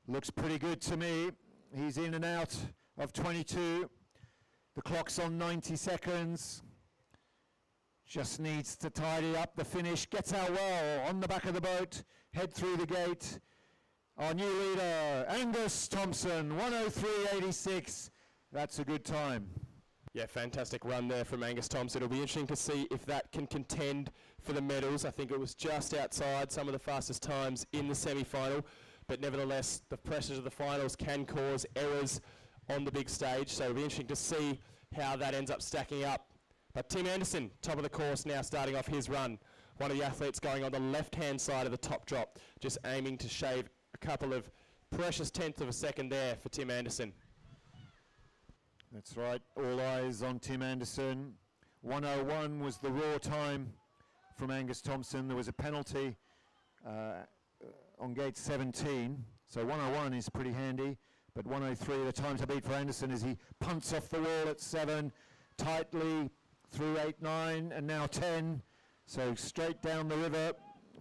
Looks pretty good to me. He's in and out of 22. The clock's on 90 seconds. Just needs to tidy up the finish. Gets out well on the back of the boat. Head through the gate. Our new leader, Angus Thompson, 103.86. That's a good time. Yeah, fantastic run there from Angus Thompson. It'll be interesting to see if that can contend for the medals. I think it was just outside some of the fastest times in the semi-final, but nevertheless, the pressures of the finals can cause errors on the big stage, so it'll be interesting to see how that ends up stacking up. But Tim Anderson, top of the course now, starting off his run. One of the athletes going on the left-hand side of the top drop, just aiming to shave a couple of precious tenths of a second there for Tim Anderson. That's right, all eyes on Tim Anderson. 1:01 was the raw time from Angus Thompson. There was a penalty on gate 17, so 1:01 is pretty handy, but 1:03 the time to beat for Anderson as he punts off the wall at 7, tightly through 8, 9, and now 10. So straight down the river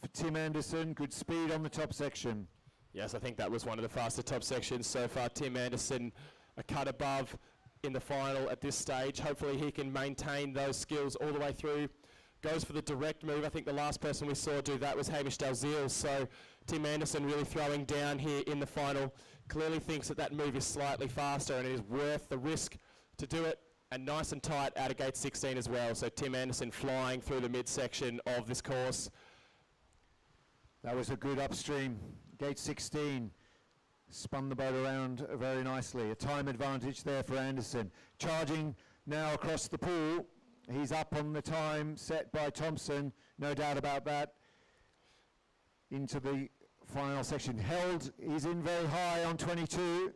for Tim Anderson. Good speed on the top section. Yes, I think that was one of the faster top sections so far. Tim Anderson a cut above in the final at this stage. Hopefully he can maintain those skills all the way through. Goes for the direct move. I think the last person we saw do that was Hamish Dalziel. So Tim Anderson really throwing down here in the final. Clearly thinks that that move is slightly faster and it is worth the risk to do it. And nice and tight out of gate 16 as well. So Tim Anderson flying through the midsection of this course. That was a good upstream. Gate 16 spun the boat around very nicely. A time advantage there for Anderson. Charging now across the pool. He's up on the time set by Thompson. No doubt about that. Into the final section. Held, he's in very high on 22.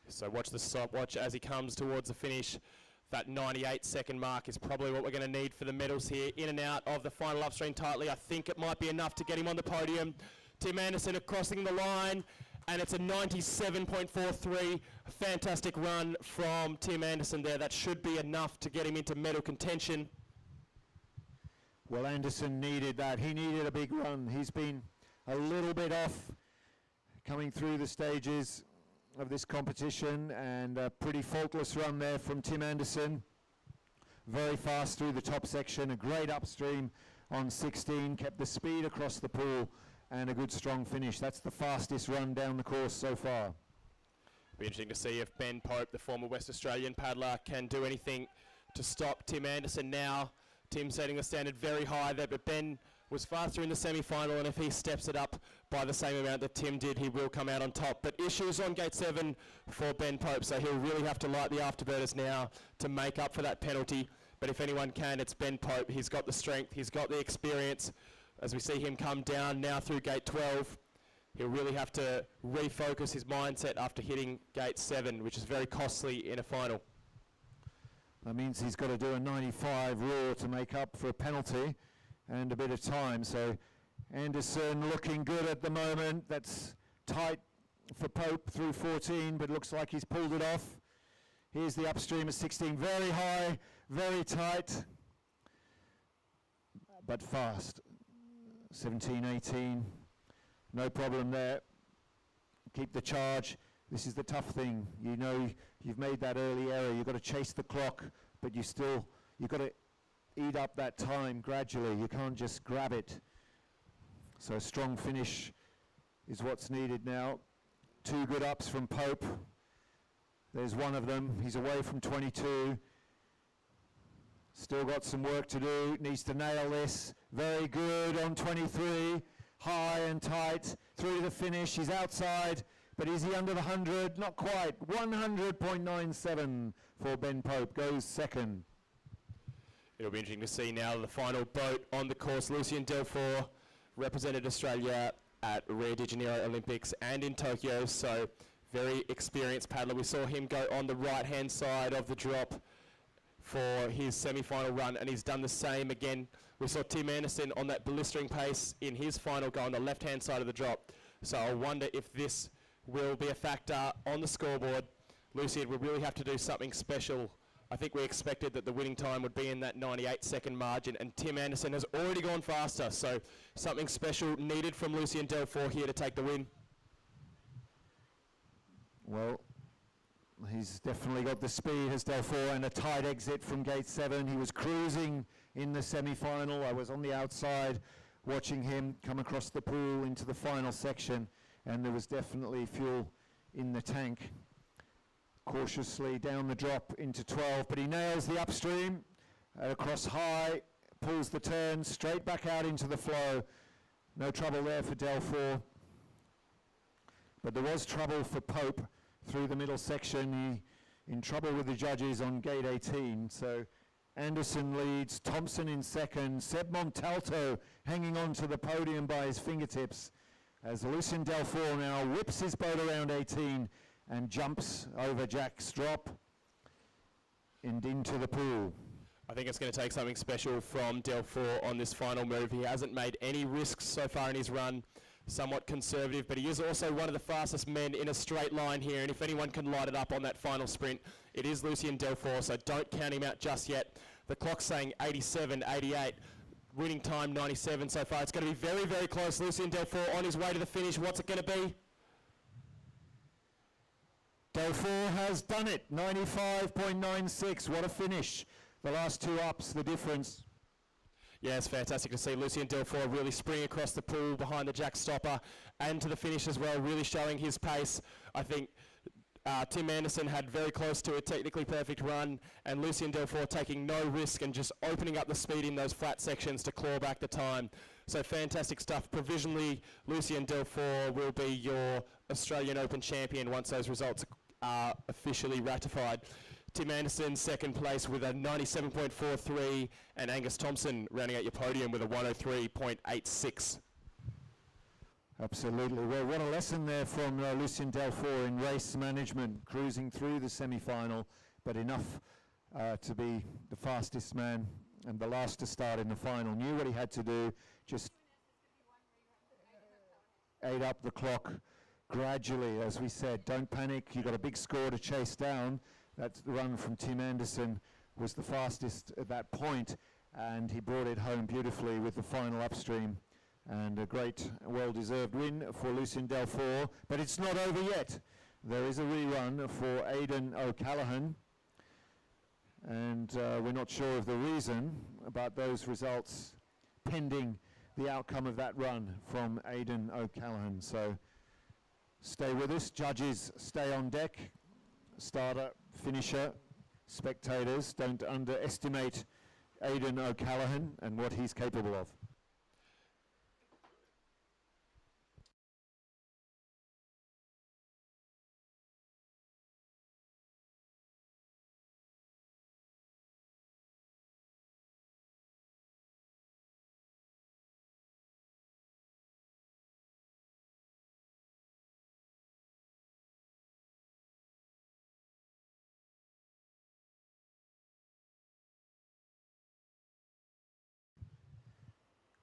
So watch the stopwatch as he comes towards the finish. That 98-second mark is probably what we're going to need for the medals here. In and out of the final upstream tightly. I think it might be enough to get him on the podium. Tim Anderson crossing the line, and it's a 97.43. Fantastic run from Tim Anderson there. That should be enough to get him into medal contention. Well, Anderson needed that. He needed a big run. He's been a little bit off coming through the stages of this competition, and a pretty faultless run there from Tim Anderson. Very fast through the top section, a great upstream on 16, kept the speed across the pool, and a good strong finish. That's the fastest run down the course so far. Be interesting to see if Ben Pope, the former West Australian paddler, can do anything to stop Tim Anderson now. Tim setting the standard very high there, but Ben was faster in the semi-final, and if he steps it up by the same amount that Tim did, he will come out on top. But issues on gate 7 for Ben Pope, so he'll really have to light the afterburners now to make up for that penalty. But if anyone can, it's Ben Pope. He's got the strength, he's got the experience. As we see him come down now through gate 12, he'll really have to refocus his mindset after hitting gate 7, which is very costly in a final. That means he's got to do a 95 raw to make up for a penalty and a bit of time. So Anderson looking good at the moment. That's tight for Pope through 14, but looks like he's pulled it off. Here's the upstream at 16, very high, very tight, but fast. 17, 18, no problem there. Keep the charge. This is the tough thing. You know you've made that early error. You've got to chase the clock, but you've got to eat up that time gradually. You can't just grab it. So a strong finish is what's needed now. 2 good ups from Pope. There's one of them. He's away from 22. Still got some work to do. Needs to nail this. Very good on 23. High and tight. Through to the finish. He's outside. But is he under the 100? Not quite. 100.97 for Ben Pope. Goes second. It'll be interesting to see now the final boat on the course. Lucien Delfour represented Australia at Rio de Janeiro Olympics and in Tokyo, so very experienced paddler. We saw him go on the right-hand side of the drop for his semi-final run, and he's done the same again. We saw Tim Anderson on that blistering pace in his final go on the left-hand side of the drop. So I wonder if this will be a factor on the scoreboard. Lucien will really have to do something special. I think we expected that the winning time would be in that 98-second margin, and Tim Anderson has already gone faster, so something special needed from Lucien Delfour here to take the win. Well, he's definitely got the speed as Delfour, and a tight exit from gate 7. He was cruising in the semi-final. I was on the outside watching him come across the pool into the final section, and there was definitely fuel in the tank. Cautiously down the drop into 12, but he nails the upstream across high, pulls the turn straight back out into the flow. No trouble there for Delfour, but there was trouble for Pope through the middle section. He in trouble with the judges on gate 18. So Anderson leads, Thompson in second, Seb Montalto hanging on to the podium by his fingertips as Lucien Delfour now whips his boat around 18 and jumps over Jack's drop and into the pool. I think it's going to take something special from Delfour on this final move. He hasn't made any risks so far in his run, somewhat conservative, but he is also one of the fastest men in a straight line here, and if anyone can light it up on that final sprint, it is Lucien Delfour, so don't count him out just yet. The clock's saying 87, 88, winning time 97 so far. It's going to be very, very close. Lucien Delfour on his way to the finish. What's it going to be? Delfour has done it, 95.96, what a finish. The last two ups, the difference. Yeah, it's fantastic to see Lucien Delfour really spring across the pool behind the Jack Stopper and to the finish as well, really showing his pace. I think Tim Anderson had very close to a technically perfect run, and Lucien Delfour taking no risk and just opening up the speed in those flat sections to claw back the time. So fantastic stuff. Provisionally, Lucien Delfour will be your Australian Open champion once those results are officially ratified. Tim Anderson second place with a 97.43, and Angus Thompson rounding out your podium with a 103.86. Absolutely. Well, what a lesson there from Lucien Delfour in race management, cruising through the semi-final, but enough to be the fastest man and the last to start in the final. Knew what he had to do, just ate up the clock gradually, as we said. Don't panic, you've got a big score to chase down. That run from Tim Anderson was the fastest at that point, and he brought it home beautifully with the final upstream. And a great, well-deserved win for Lucien Delfour. But it's not over yet. There is a rerun for Aidan O'Callaghan. And we're not sure of the reason, but those results pending the outcome of that run from Aidan O'Callaghan. So stay with us. Judges, stay on deck. Starter, finisher, spectators, don't underestimate Aidan O'Callaghan and what he's capable of.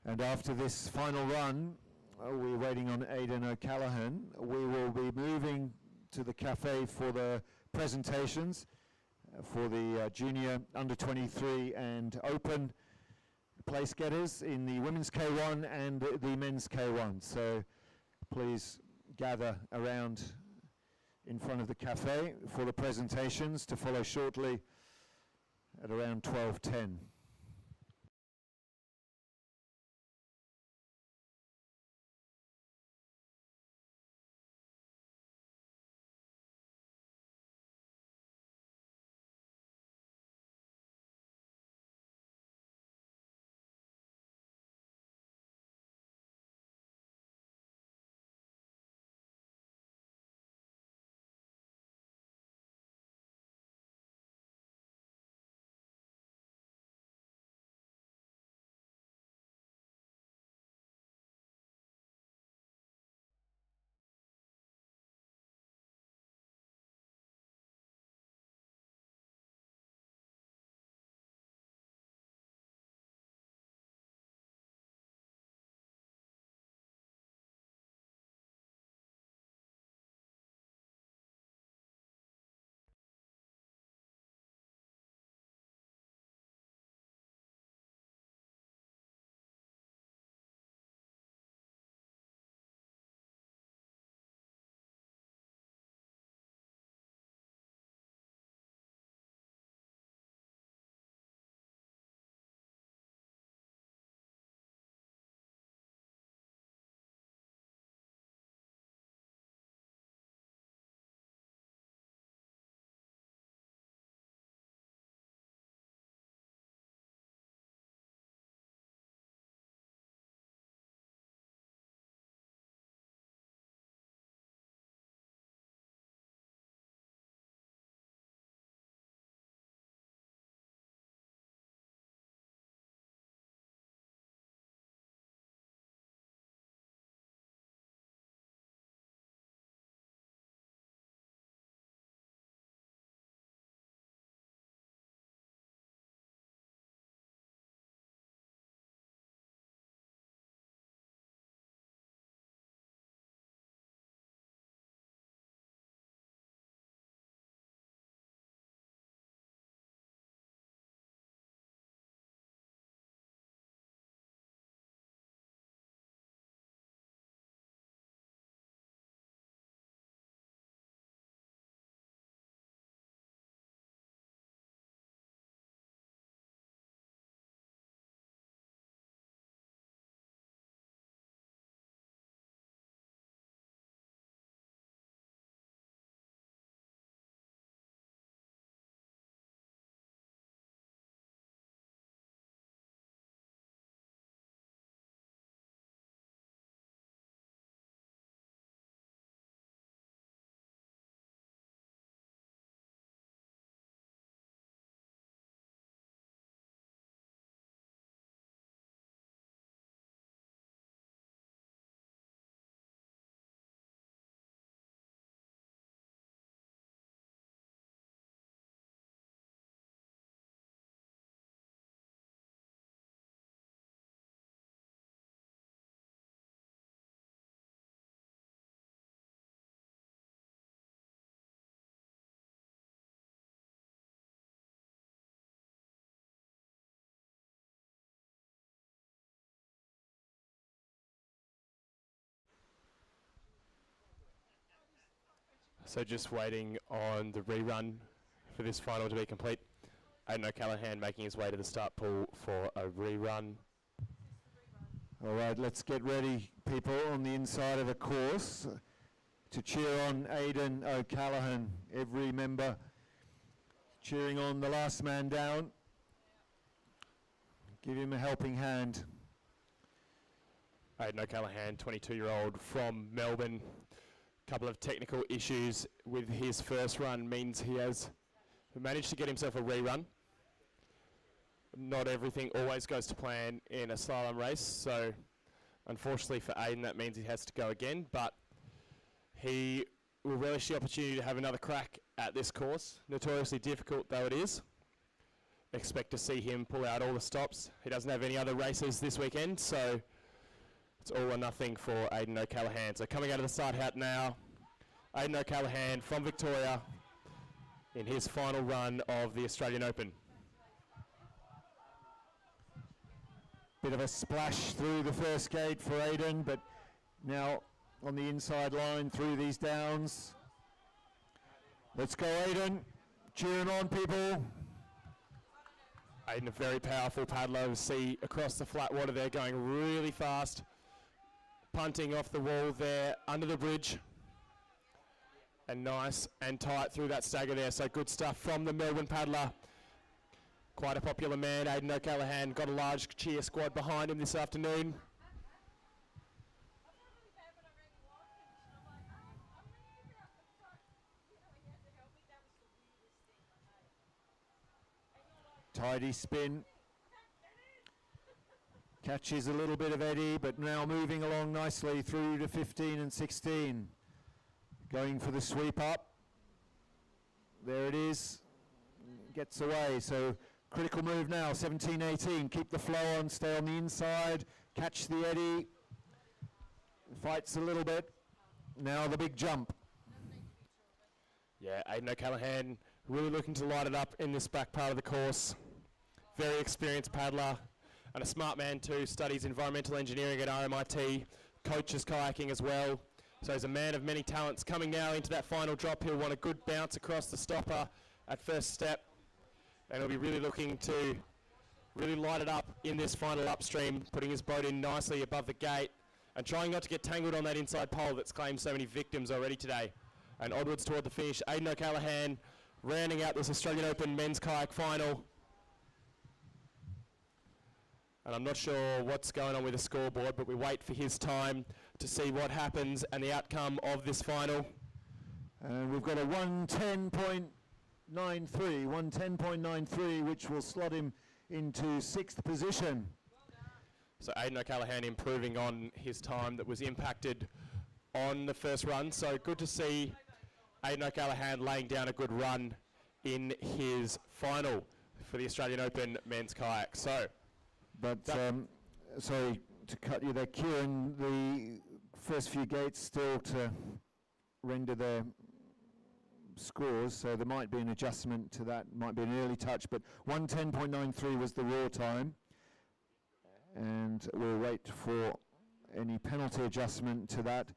And after this final run, we're waiting on Aidan O'Callaghan. We will be moving to the cafe for the presentations for the junior under 23 and open place getters in the women's K1 and the men's K1. So please gather around in front of the cafe for the presentations to follow shortly at around 12:10. So just waiting on the rerun for this final to be complete. Aidan O'Callaghan making his way to the start pool for a rerun. All right, let's get ready, people, on the inside of the course to cheer on Aidan O'Callaghan. Every member cheering on the last man down. Give him a helping hand. Aidan O'Callaghan, 22-year-old from Melbourne. Couple of technical issues with his first run means he has managed to get himself a rerun. Not everything always goes to plan in a slalom race, so unfortunately for Aidan that means he has to go again, but he will relish the opportunity to have another crack at this course. Notoriously difficult though it is. Expect to see him pull out all the stops. He doesn't have any other races this weekend, so it's all or nothing for Aidan O'Callaghan. So coming out of the start out now, Aidan O'Callaghan from Victoria in his final run of the Australian Open. Bit of a splash through the first gate for Aidan, but now on the inside line through these downs. Let's go, Aidan. Cheering on, people. Aidan, a very powerful paddler. See across the flat water there, going really fast. Punting off the wall there, under the bridge. And nice and tight through that stagger there. So good stuff from the Melbourne paddler. Quite a popular man, Aidan O'Callaghan. Got a large cheer squad behind him this afternoon. Tidy spin. Catches a little bit of eddy, but now moving along nicely through to 15 and 16. Going for the sweep up. There it is. Gets away. So critical move now, 17, 18. Keep the flow on, stay on the inside. Catch the eddy. Fights a little bit. Now the big jump. Yeah, Aidan O'Callaghan really looking to light it up in this back part of the course. Very experienced paddler. And a smart man too, studies environmental engineering at RMIT, coaches kayaking as well. So he's a man of many talents. Coming now into that final drop, he'll want a good bounce across the stopper at first step. And he'll be really looking to really light it up in this final upstream, putting his boat in nicely above the gate and trying not to get tangled on that inside pole that's claimed so many victims already today. And onwards toward the finish, Aidan O'Callaghan rounding out this Australian Open men's kayak final. And I'm not sure what's going on with the scoreboard, but we wait for his time to see what happens and the outcome of this final. And we've got a 110.93, which will slot him into 6th position. So Aidan O'Callaghan improving on his time that was impacted on the first run. So good to see Aidan O'Callaghan laying down a good run in his final for the Australian Open men's kayak. So. But, sorry to cut you there, Kieran, the first few gates still to render their scores, so there might be an adjustment to that, might be an early touch, but 110.93 was the raw time, and we'll wait for any penalty adjustment to that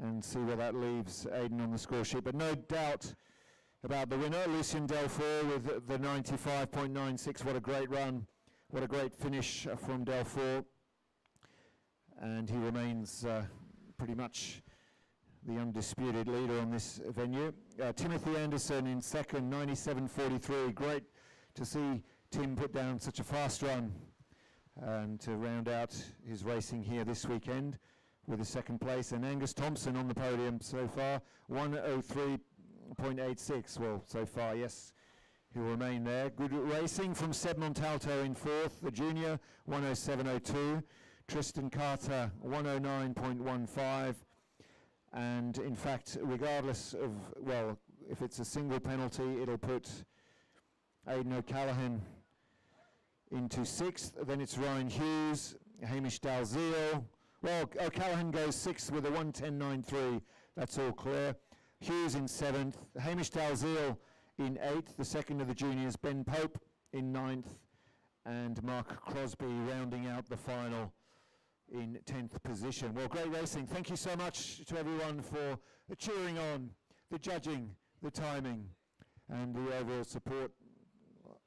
and see where that leaves Aidan on the score sheet. But no doubt about the winner, Lucien Delfour with the 95.96, what a great run. What a great finish from Delfour, and he remains pretty much the undisputed leader on this venue. Timothy Anderson in second, 97.43. Great to see Tim put down such a fast run and to round out his racing here this weekend with a second place. And Angus Thompson on the podium so far, 103.86. Well, so far, yes. He'll remain there. Good racing from Seb Montalto in 4th, the junior, 107.02. Tristan Carter, 109.15. And in fact, regardless of, well, if it's a single penalty, it'll put Aidan O'Callaghan into 6th. Then it's Ryan Hughes, Hamish Dalziel. Well, O'Callaghan goes 6th with a 110.93. That's all clear. Hughes in 7th. Hamish Dalziel in 8th, the second of the juniors, Ben Pope in 9th, and Mark Crosby rounding out the final in 10th position. Well, great racing. Thank you so much to everyone for cheering on the judging, the timing, and the overall support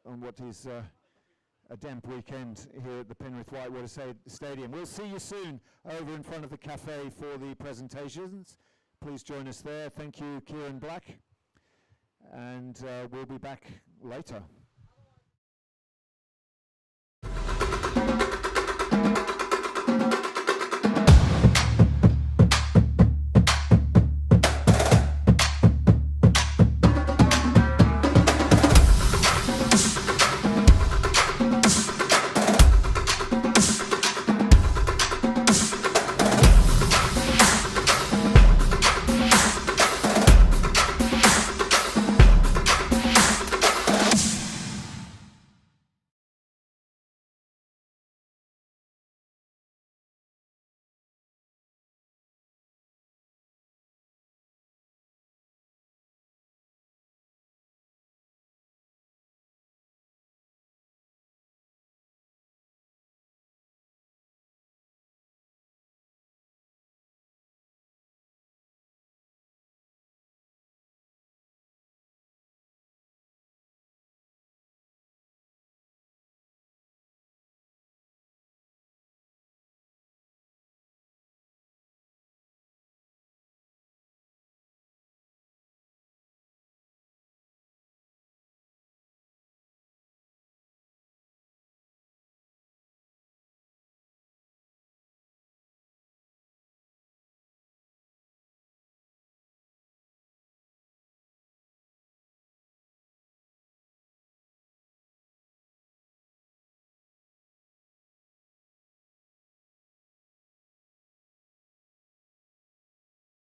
on what is a damp weekend here at the Penrith Whitewater Stadium. We'll see you soon over in front of the cafe for the presentations. Please join us there. Thank you, Kieran Black. And we'll be back later.